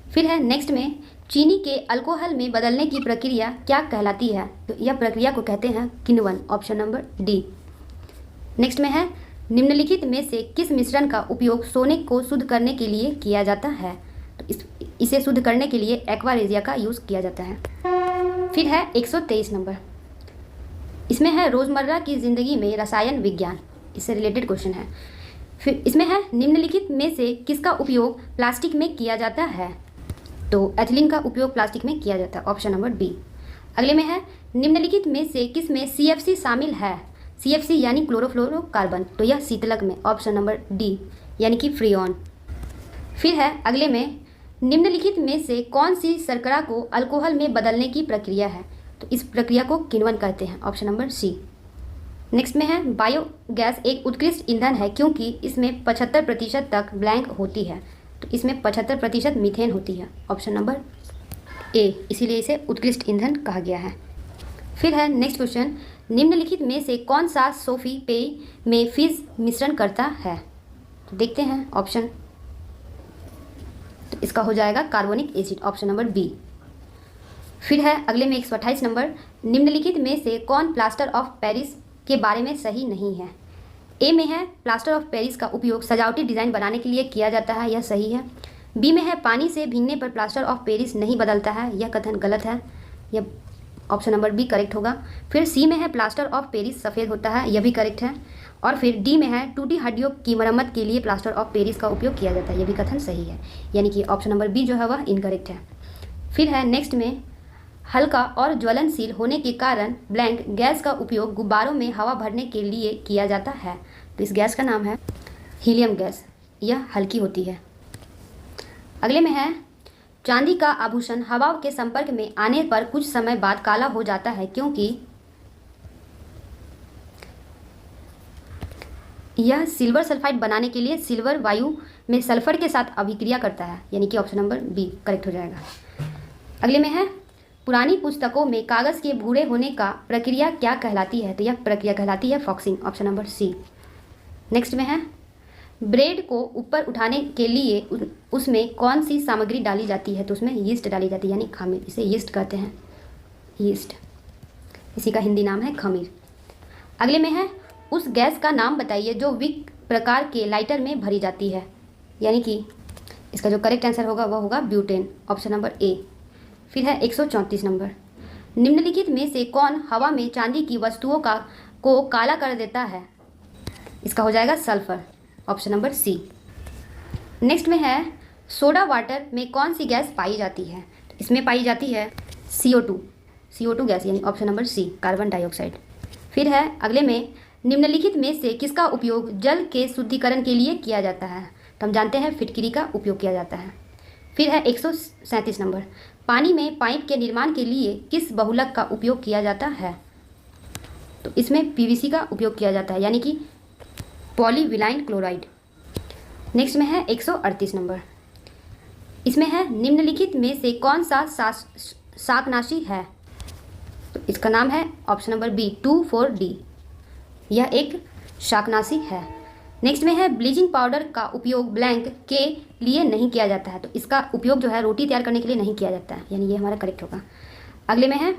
फिर है नेक्स्ट में चीनी के अल्कोहल में बदलने की प्रक्रिया क्या कहलाती है, तो यह प्रक्रिया को कहते हैं किण्वन, ऑप्शन नंबर डी। नेक्स्ट में है निम्नलिखित में से किस मिश्रण का उपयोग सोने को शुद्ध करने के लिए किया जाता है, तो इसे शुद्ध करने के लिए एक्वा रेजिया का यूज़ किया जाता है। फिर है 123 नंबर, इसमें है रोज़मर्रा की ज़िंदगी में रसायन विज्ञान, इससे रिलेटेड क्वेश्चन है। फिर इसमें है निम्नलिखित में से किसका उपयोग प्लास्टिक में किया जाता है, तो एथिलीन का उपयोग प्लास्टिक में किया जाता है, ऑप्शन नंबर बी। अगले में है निम्नलिखित में से किस में CFC शामिल है, CFC यानी क्लोरोफ्लोरोकार्बन, तो यह शीतलक में, ऑप्शन नंबर डी, यानी कि फ्रीऑन। फिर है अगले में निम्नलिखित में से कौन सी शर्करा को अल्कोहल में बदलने की प्रक्रिया है, तो इस प्रक्रिया को किण्वन कहते हैं, ऑप्शन नंबर सी। नेक्स्ट में है बायोगैस एक उत्कृष्ट ईंधन है क्योंकि इसमें 75% तक ब्लैंक होती है, तो इसमें 75% मीथेन होती है, ऑप्शन नंबर ए, इसीलिए इसे उत्कृष्ट ईंधन कहा गया है। फिर है नेक्स्ट क्वेश्चन, निम्नलिखित में से कौन सा सोफी पेय में फिज मिश्रण करता है, तो देखते हैं ऑप्शन, तो इसका हो जाएगा carbonic acid, option number B. फिर है अगले में 128 नंबर, निम्नलिखित में से कौन प्लास्टर ऑफ पेरिस के बारे में सही नहीं है। ए में है प्लास्टर ऑफ पेरिस का उपयोग सजावटी डिज़ाइन बनाने के लिए किया जाता है, यह सही है। बी में है पानी से भीगने पर प्लास्टर ऑफ पेरिस नहीं बदलता है, यह कथन गलत है, यह ऑप्शन नंबर बी करेक्ट होगा। फिर सी में है प्लास्टर ऑफ पेरिस सफ़ेद होता है, यह भी करेक्ट है। और फिर डी में है टूटी हड्डियों की मरम्मत के लिए प्लास्टर ऑफ पेरिस का उपयोग किया जाता है, यह भी कथन सही है, यानी कि ऑप्शन नंबर बी जो है वह इनकरेक्ट है। फिर है नेक्स्ट में हल्का और ज्वलनशील होने के कारण ब्लैंक गैस का उपयोग गुब्बारों में हवा भरने के लिए किया जाता है, तो इस गैस का नाम है हीलियम गैस, यह हल्की होती है। अगले में है चांदी का आभूषण हवा के संपर्क में आने पर कुछ समय बाद काला हो जाता है क्योंकि यह सिल्वर सल्फाइड बनाने के लिए सिल्वर वायु में सल्फर के साथ अभिक्रिया करता है, यानी कि ऑप्शन नंबर बी करेक्ट हो जाएगा। अगले में है पुरानी पुस्तकों में कागज़ के भूरे होने का प्रक्रिया क्या कहलाती है, तो यह प्रक्रिया कहलाती है foxing, option number C. Next में है ब्रेड को ऊपर उठाने के लिए उसमें कौन सी सामग्री डाली जाती है, तो उसमें यीस्ट डाली जाती है, यानी खमीर, इसे यीस्ट कहते हैं, यीस्ट, इसी का हिंदी नाम है खमीर। अगले में है उस गैस का नाम बताइए जो विक प्रकार के लाइटर में भरी जाती है, यानी कि इसका जो करेक्ट आंसर होगा वह होगा ब्यूटेन, ऑप्शन नंबर ए। फिर है 134 नंबर, निम्नलिखित में से कौन हवा में चांदी की वस्तुओं को काला कर देता है, इसका हो जाएगा sulphur, option number C. Next में है सोडा वाटर में कौन सी गैस पाई जाती है, तो इसमें पाई जाती है CO2 गैस, यानी option number C carbon dioxide. फिर है अगले में निम्नलिखित में से किसका उपयोग जल के शुद्धिकरण के लिए किया जाता है, तो हम जानते हैं फिटकिरी का उपयोग किया जाता है। फिर है 137 नंबर, पानी में पाइप के निर्माण के लिए किस बहुलक का उपयोग किया जाता है, तो इसमें PVC का उपयोग किया जाता है, यानी कि पॉलीविनाइल क्लोराइड। नेक्स्ट में है 138 नंबर, इसमें है निम्नलिखित में से कौन सा शाकनाशी है, तो इसका नाम है ऑप्शन नंबर बी 2,4-D, यह एक शाकनाशी है। नेक्स्ट में है ब्लीचिंग पाउडर का उपयोग ब्लैंक के लिए नहीं किया जाता है, तो इसका उपयोग जो है रोटी तैयार करने के लिए नहीं किया जाता है, यानी ये हमारा करेक्ट होगा। अगले में है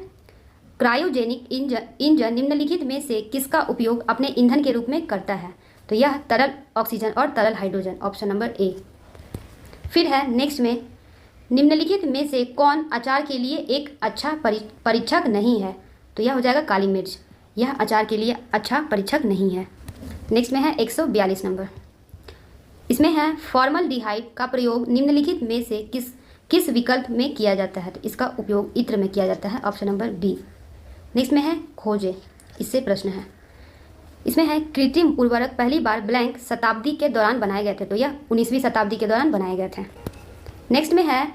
क्रायोजेनिक इंजन निम्नलिखित में से किसका उपयोग अपने ईंधन के रूप में करता है, तो यह तरल ऑक्सीजन और तरल हाइड्रोजन, ऑप्शन नंबर ए। फिर है नेक्स्ट में, निम्नलिखित में से कौन अचार के लिए एक अच्छा परीक्षक नहीं है? तो यह हो जाएगा काली मिर्च, यह अचार के लिए अच्छा परीक्षक नहीं है। नेक्स्ट में है 142 नंबर, इसमें है फॉर्मल्डिहाइड का प्रयोग निम्नलिखित में से किस विकल्प में किया जाता है? तो इसका उपयोग इत्र में किया जाता है, ऑप्शन नंबर डी। नेक्स्ट में है खोजे, इससे प्रश्न है। इसमें है कृत्रिम उर्वरक पहली बार ब्लैंक शताब्दी के दौरान बनाए गए थे, तो यह 19वीं शताब्दी के दौरान बनाए गए थे। नेक्स्ट में है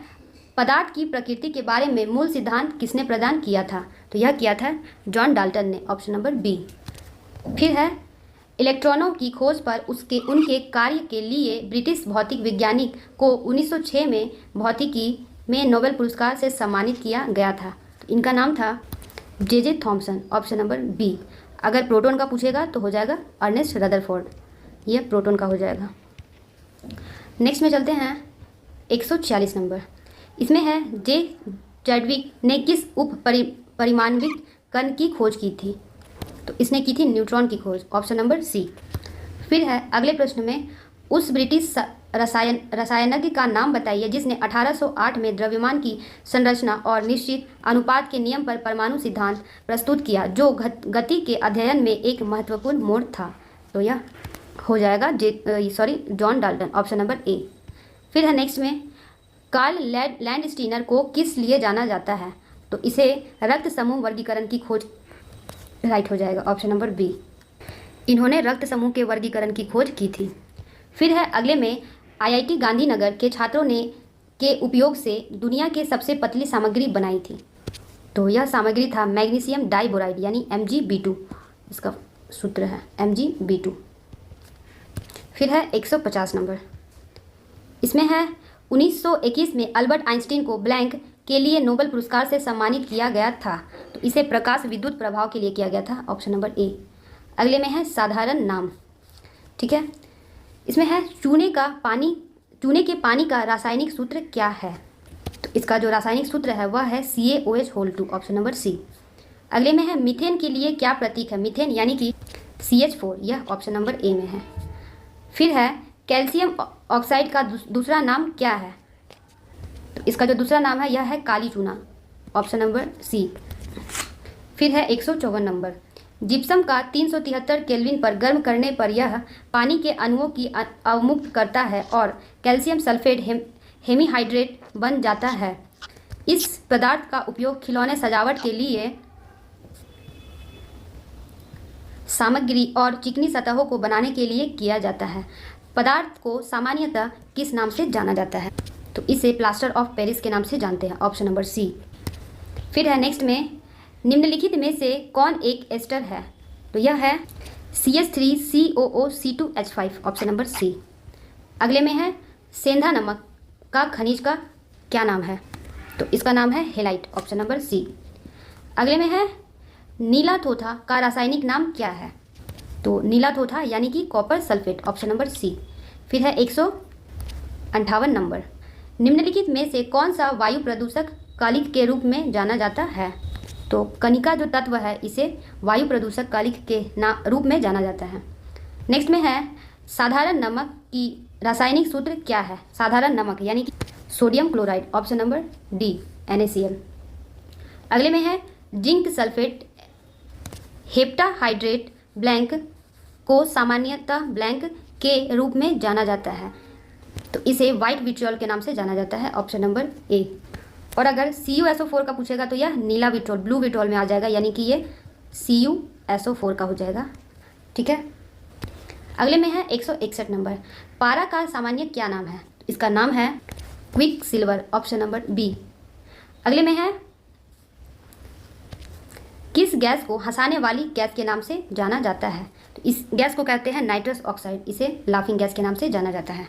पदार्थ की प्रकृति के बारे में मूल सिद्धांत किसने प्रदान किया था? तो यह किया था जॉन डाल्टन ने, ऑप्शन नंबर बी। फिर है इलेक्ट्रॉनों की खोज पर उनके कार्य के लिए ब्रिटिश भौतिक वैज्ञानिक को 1906 में भौतिकी में नोबेल पुरस्कार से सम्मानित किया गया था। तो इनका नाम था J Thomson, option number B. अगर प्रोटॉन का पूछेगा तो हो जाएगा अर्नेस्ट रदरफोर्ड, यह प्रोटॉन का हो जाएगा। नेक्स्ट में चलते हैं 146 नंबर, इसमें है जे चैडविक ने किस परिमाणविक कण की खोज की थी? तो इसने की थी न्यूट्रॉन की खोज, ऑप्शन नंबर सी। फिर है अगले प्रश्न में, उस ब्रिटिश रसायनज्ञ का नाम बताइए जिसने 1808 में द्रव्यमान की संरचना और निश्चित अनुपात के नियम पर परमाणु सिद्धांत प्रस्तुत किया, जो गति के अध्ययन में एक महत्वपूर्ण मोड़ था। तो यह हो जाएगा जॉन डाल्टन, ऑप्शन नंबर ए। फिर है नेक्स्ट में, कार्ल लैंडस्टीनर को किस लिए जाना जाता है? तो इसे रक्त समूह वर्गीकरण की खोज, राइट हो जाएगा, ऑप्शन नंबर बी। इन्होंने रक्त समूह के वर्गीकरण की खोज की थी। फिर है अगले में, आईआईटी गांधीनगर के छात्रों ने के उपयोग से दुनिया के सबसे पतली सामग्री बनाई थी। तो यह सामग्री था मैग्नीशियम डाइबोराइड यानी MgB2, इसका सूत्र है MgB2। फिर है 150 नंबर, इसमें है 1921 में अल्बर्ट आइंस्टीन को ब्लैंक के लिए नोबेल पुरस्कार से सम्मानित किया गया था। तो इसे प्रकाश विद्युत प्रभाव के लिए किया गया था, ऑप्शन नंबर ए। अगले में है साधारण नाम, ठीक है। इसमें है चूने के पानी का रासायनिक सूत्र क्या है? तो इसका जो रासायनिक सूत्र है वह है CaOH2, ऑप्शन नंबर सी। अगले में है मीथेन के लिए क्या प्रतीक है? मीथेन यानी कि CH4, यह ऑप्शन नंबर ए में है। फिर है कैल्शियम ऑक्साइड का दूसरा नाम क्या है? तो इसका जो दूसरा नाम है यह है काली चूना, ऑप्शन नंबर सी। फिर है 154 नंबर, जिप्सम का 373 केल्विन पर गर्म करने पर यह पानी के अणुओं की अवमुक्त करता है और कैल्शियम सल्फेट हेमीहाइड्रेट बन जाता है। इस पदार्थ का उपयोग खिलौने सजावट के लिए सामग्री और चिकनी सतहों को बनाने के लिए किया जाता है। पदार्थ को सामान्यतः किस नाम से जाना जाता है? तो इसे प्लास्टर ऑफ पेरिस के नाम से जानते हैं, ऑप्शन नंबर सी। फिर है नेक्स्ट में, निम्नलिखित में से कौन एक एस्टर है? तो यह है CH3COOC2H5, ऑप्शन नंबर सी। अगले में है सेंधा नमक का खनिज का क्या नाम है? तो इसका नाम है हेलाइट, ऑप्शन नंबर सी। अगले में है नीला थोथा का रासायनिक नाम क्या है? तो नीला थोथा यानी कि copper sulphate, option number C. फिर है 158 नंबर, निम्नलिखित में से कौन सा वायु प्रदूषक कालिख के रूप में जाना जाता है? तो कनिका जो तत्व है इसे वायु प्रदूषक कालिख के रूप में जाना जाता है। नेक्स्ट में है साधारण नमक की रासायनिक सूत्र क्या है? साधारण नमक यानी कि sodium chloride, option number D NaCl। अगले में है जिंक सल्फेट हेप्टाहाइड्रेट ब्लैंक को सामान्यतः ब्लैंक के रूप में जाना जाता है, तो इसे वाइट विट्रियोल के नाम से जाना जाता है, ऑप्शन नंबर ए। और अगर CuSO4 का पूछेगा तो यह नीला विट्रियोल, ब्लू विट्रियोल में आ जाएगा, यानी कि ये CuSO4 का हो जाएगा, ठीक है। अगले में है 161 नंबर, पारा का सामान्य क्या नाम है? इसका नाम है quicksilver, option number B. अगले में है किस गैस को हंसाने वाली गैस के नाम से जाना जाता है? तो इस गैस को कहते हैं नाइट्रस ऑक्साइड, इसे लाफिंग गैस के नाम से जाना जाता है।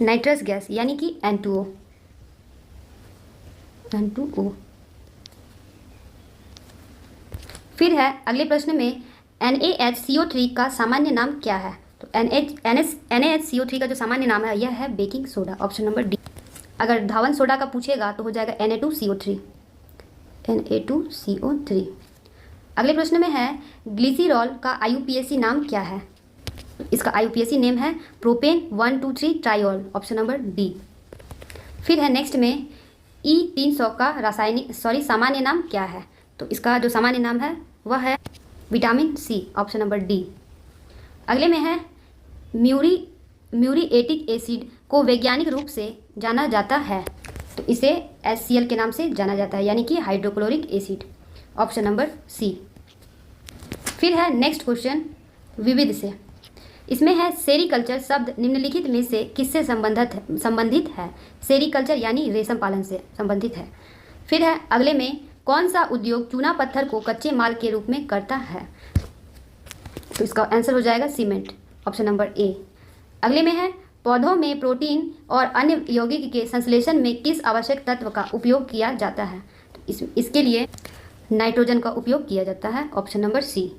नाइट्रस गैस यानी कि N2O। फिर है अगले प्रश्न में NaHCO3 का सामान्य नाम क्या है? तो NaHCO3 का जो सामान्य नाम है यह है baking soda, option number D. अगर धावन सोडा का पूछेगा तो हो जाएगा Na2CO3। अगले प्रश्न में है ग्लिसरॉल का IUPAC नाम क्या है? इसका IUPAC नेम है प्रोपेन 1,2,3 ट्राइऑल, ऑप्शन नंबर डी। फिर है नेक्स्ट में E300 का सामान्य नाम क्या है? तो इसका जो सामान्य नाम है वह है vitamin C, option number D. अगले में है म्यूरिएटिक एसिड को वैज्ञानिक रूप से जाना जाता है, तो इसे HCl के नाम से जाना जाता है, यानी कि hydrochloric acid, option number C. फिर है नेक्स्ट क्वेश्चन विविध से। इसमें है सेरीकल्चर शब्द निम्नलिखित में से किससे संबंधित है? सेरीकल्चर यानी रेशम पालन से संबंधित है। फिर है अगले में कौन सा उद्योग चूना पत्थर को कच्चे माल के रूप में करता है? तो इसका आंसर हो जाएगा सीमेंट, ऑप्शन नंबर ए। अगले में है पौधों में प्रोटीन और अन्य यौगिक के संश्लेषण में किस आवश्यक तत्व का उपयोग किया जाता है? तो इसके लिए नाइट्रोजन का उपयोग किया जाता है, ऑप्शन नंबर सी।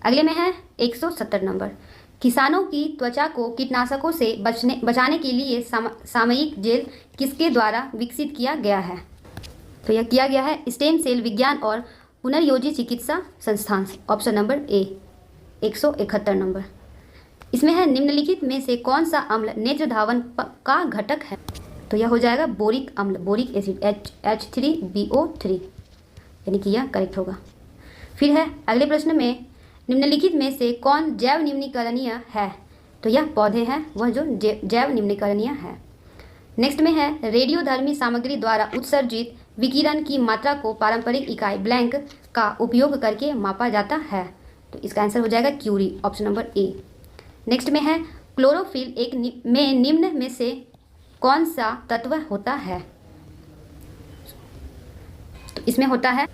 अगले में है 170 नंबर, किसानों की त्वचा को कीटनाशकों से बचाने के लिए सामयिक जेल किसके द्वारा विकसित किया गया है? तो यह किया गया है स्टेम सेल विज्ञान और पुनर्योजी चिकित्सा संस्थान, ऑप्शन नंबर ए। 171 नंबर, इसमें है निम्नलिखित में से कौन सा अम्ल नेत्र धावन का घटक है? तो यह हो जाएगा बोरिक अम्ल, बोरिक एसिड H3BO3, यानी कि यह करेक्ट होगा। फिर है अगले प्रश्न में निम्नलिखित में से कौन जैव निम्नीकरणीय है? तो यह पौधे हैं, वह जो जैव निम्नीकरणीय है। नेक्स्ट में है रेडियोधर्मी सामग्री द्वारा उत्सर्जित विकिरण की मात्रा को पारंपरिक इकाई ब्लैंक का उपयोग करके मापा जाता है, तो इसका आंसर हो जाएगा Curie, option number A. Next में है क्लोरोफिल में निम्न में से कौन सा तत्व होता है? तो इसमें होता है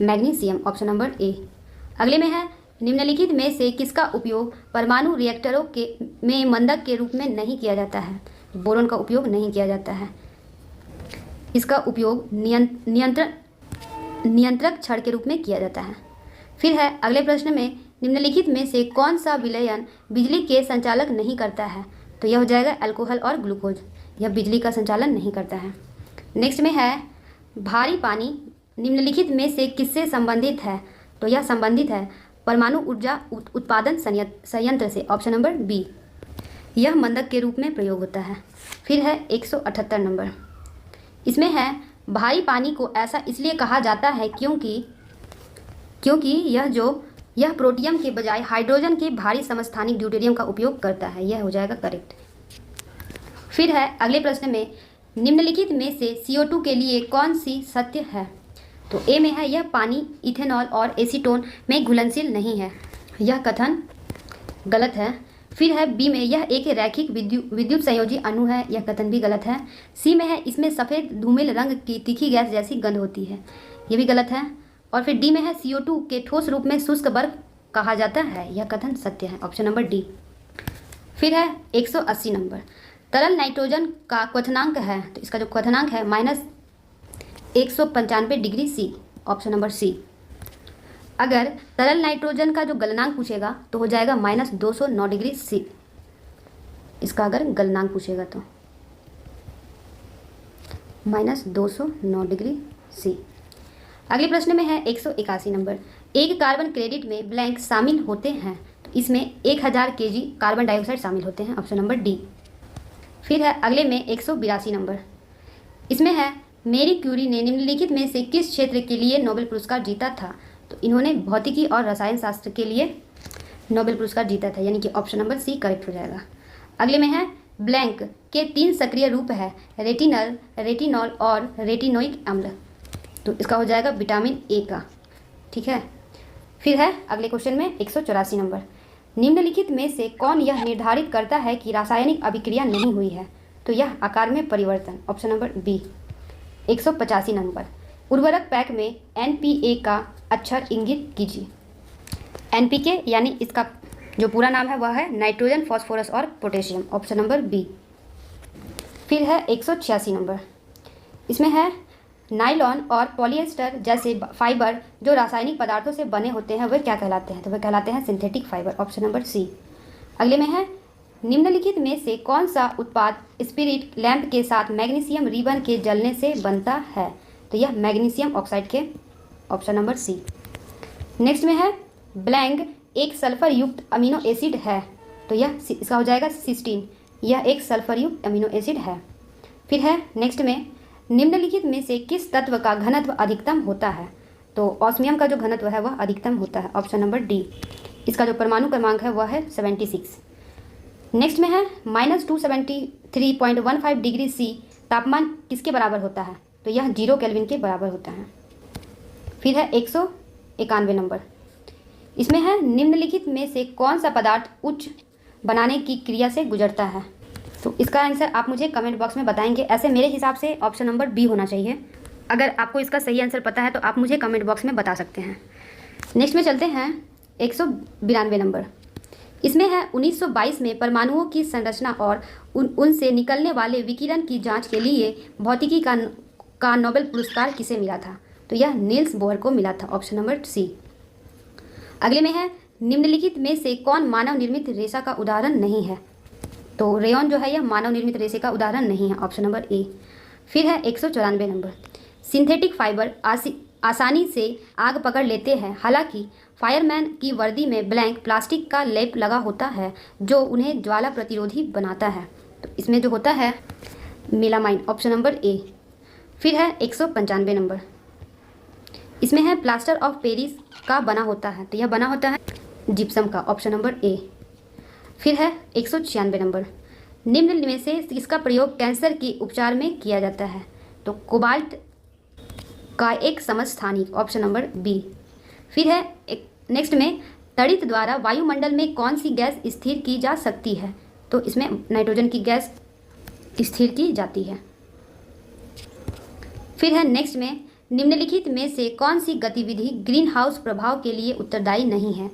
मैग्नीशियम, ऑप्शन नंबर ए। अगले में है निम्नलिखित में से किसका उपयोग परमाणु रिएक्टरों में मंदक के रूप में नहीं किया जाता है? बोरोन का उपयोग नहीं किया जाता है, इसका उपयोग नियंत्रक छड़ के रूप में किया जाता है। फिर है अगले प्रश्न में निम्नलिखित में से कौन सा विलयन बिजली के संचालक नहीं करता है? तो यह हो जाएगा अल्कोहल और ग्लूकोज, यह बिजली का संचालन नहीं करता है। नेक्स्ट में है भारी पानी निम्नलिखित में से किससे संबंधित है? तो यह संबंधित है परमाणु ऊर्जा उत्पादन संयंत्र से, ऑप्शन नंबर बी। यह मंदक के रूप में प्रयोग होता है। फिर है 178 नंबर, इसमें है भारी पानी को ऐसा इसलिए कहा जाता है क्योंकि यह प्रोटियम के बजाय हाइड्रोजन के भारी समस्थानिक ड्यूटेरियम का उपयोग करता है, यह हो जाएगा करेक्ट। फिर है अगले प्रश्न में निम्नलिखित में से CO2 के लिए कौन सी सत्य है? तो ए में है यह पानी, इथेनॉल और एसीटोन में घुलनशील नहीं है, यह कथन गलत है। फिर है बी में यह एक रैखिक विद्युत संयोजी अणु है, यह कथन भी गलत है। सी में है इसमें सफ़ेद धूमिल रंग की तीखी गैस जैसी गंध होती है, यह भी गलत है। और फिर डी में है CO2 के ठोस रूप में शुष्क बर्फ कहा जाता है, यह कथन सत्य है, ऑप्शन नंबर डी। फिर है 180 नंबर, तरल नाइट्रोजन का क्वथनांक है, तो इसका जो क्वथनांक है -195 degree C, option number C. अगर तरल नाइट्रोजन का जो गलनांक पूछेगा तो हो जाएगा -209 डिग्री सी, इसका अगर गलनांक पूछेगा तो -209 डिग्री सी। अगले प्रश्न में है 181 नंबर, एक कार्बन क्रेडिट में ब्लैंक शामिल होते हैं, तो इसमें 1000 kg कार्बन डाइऑक्साइड शामिल होते हैं, ऑप्शन नंबर डी। फिर है अगले में 182 नंबर, इसमें है मेरी क्यूरी ने निम्नलिखित में से किस क्षेत्र के लिए नोबेल पुरस्कार जीता था? तो इन्होंने भौतिकी और रसायन शास्त्र के लिए नोबेल पुरस्कार जीता था, यानी कि ऑप्शन नंबर सी करेक्ट हो जाएगा। अगले में है ब्लैंक के 3 सक्रिय रूप है, रेटिनल, रेटिनॉल और रेटिनोइक अम्ल, तो इसका हो जाएगा विटामिन ए का, ठीक है। फिर है अगले क्वेश्चन में 184 नंबर, निम्नलिखित में से कौन यह निर्धारित करता है कि रासायनिक अभिक्रिया नहीं हुई है? तो यह आकार में परिवर्तन, ऑप्शन नंबर बी। 185 नंबर, उर्वरक पैक में NPA का अक्षर इंगित कीजिए। NPK यानी इसका जो पूरा नाम है वह है नाइट्रोजन, फॉस्फोरस और पोटेशियम, ऑप्शन नंबर बी। फिर है 186 नंबर, इसमें है नाइलॉन और पॉलिएस्टर जैसे फाइबर जो रासायनिक पदार्थों से बने होते हैं वे क्या कहलाते हैं? तो वे कहलाते हैं synthetic fibre, option number C. अगले में है निम्नलिखित में से कौन सा उत्पाद स्पिरिट लैंप के साथ मैग्नीशियम रिबन के जलने से बनता है? तो यह मैग्नीशियम ऑक्साइड के, ऑप्शन नंबर सी। नेक्स्ट में है ब्लैंक एक सल्फर युक्त अमीनो एसिड है, तो यह इसका हो जाएगा सिस्टीन। यह एक सल्फरयुक्त अमीनो एसिड है। फिर है नेक्स्ट में, निम्नलिखित में से किस तत्व का घनत्व अधिकतम होता है? तो ऑस्मियम का जो घनत्व है वह अधिकतम होता है, ऑप्शन नंबर डी। इसका जो परमाणु क्रमांक है वह है 76। नेक्स्ट में है -273.15 डिग्री सी तापमान किसके बराबर होता है? तो यह 0 केल्विन के बराबर होता है। फिर है 191 नंबर। इसमें है निम्नलिखित में से कौन सा पदार्थ उच्च बनाने की क्रिया से गुजरता है? तो इसका आंसर आप मुझे कमेंट बॉक्स में बताएंगे। ऐसे मेरे हिसाब से ऑप्शन नंबर बी होना चाहिए। अगर आपको इसका सही आंसर पता है तो आप मुझे कमेंट बॉक्स में बता सकते हैं। नेक्स्ट में चलते हैं 192 नंबर। इसमें है 1922 में परमाणुओं की संरचना और उनसे निकलने वाले विकिरण की जांच के लिए भौतिकी का नोबेल पुरस्कार किसे मिला था? तो यह नील्स बोहर को मिला था, ऑप्शन नंबर सी। अगले में है निम्नलिखित में से कौन मानव निर्मित रेशा का उदाहरण नहीं है? तो रेयॉन जो है यह मानव निर्मित रेशे का उदाहरण नहीं है, ऑप्शन नंबर ए। फिर है 194 नंबर। सिंथेटिक फाइबर आसानी से आग पकड़ लेते हैं, हालांकि फायरमैन की वर्दी में ब्लैंक प्लास्टिक का लेप लगा होता है जो उन्हें ज्वाला प्रतिरोधी बनाता है। तो इसमें जो होता है मेलामाइन, ऑप्शन नंबर ए। फिर है 195 नंबर। इसमें है प्लास्टर ऑफ पेरिस का बना होता है, तो यह बना होता है जिप्सम का, ऑप्शन नंबर ए। फिर है 196 नंबर। निम्न में से इसका प्रयोग कैंसर के उपचार में किया जाता है? तो कोबाल्ट का एक समस्थानिक, ऑप्शन नंबर बी। फिर है नेक्स्ट में, तड़ित द्वारा वायुमंडल में कौन सी गैस स्थिर की जा सकती है? तो इसमें नाइट्रोजन की गैस स्थिर की जाती है। फिर है नेक्स्ट में, निम्नलिखित में से कौन सी गतिविधि ग्रीन हाउस प्रभाव के लिए उत्तरदायी नहीं है?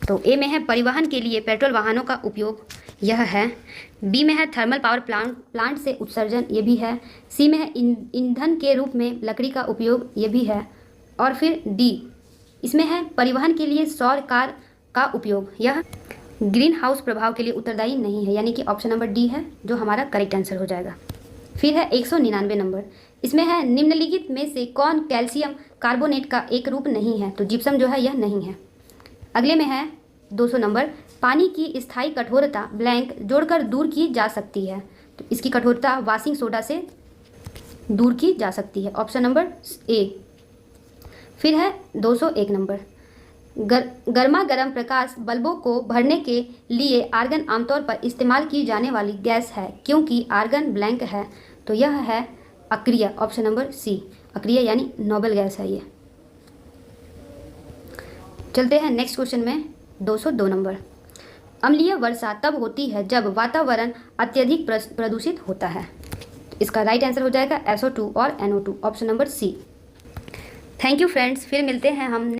तो ए में है परिवहन के लिए पेट्रोल वाहनों का उपयोग, यह है। बी में है थर्मल पावर प्लांट से उत्सर्जन, ये भी है। सी में है ईंधन के रूप में लकड़ी का उपयोग, ये भी है। और फिर डी इसमें है परिवहन के लिए सौर कार का उपयोग, यह ग्रीन हाउस प्रभाव के लिए उत्तरदायी नहीं है, यानी कि ऑप्शन नंबर डी है जो हमारा करेक्ट आंसर हो जाएगा। फिर है 199 नंबर। इसमें है निम्नलिखित में से कौन कैल्शियम कार्बोनेट का एक रूप नहीं है? तो जिप्सम जो है यह नहीं है। अगले में है 200 नंबर। पानी की स्थायी कठोरता ब्लैंक जोड़कर दूर की जा सकती है, तो इसकी कठोरता वाशिंग सोडा से दूर की जा सकती है, ऑप्शन नंबर ए। फिर है 201 नंबर। गर्मा गर्म प्रकाश बल्बों को भरने के लिए आर्गन आमतौर पर इस्तेमाल की जाने वाली गैस है, क्योंकि आर्गन ब्लैंक है, तो यह है अक्रिय, ऑप्शन नंबर सी। अक्रिय यानी नोबेल गैस है ये। चलते हैं नेक्स्ट क्वेश्चन में 202 नंबर। अम्लीय वर्षा तब होती है जब वातावरण अत्यधिक प्रदूषित होता है। इसका राइट आंसर हो जाएगा SO2 और NO2, option number C. Thank you friends, फिर मिलते हैं हम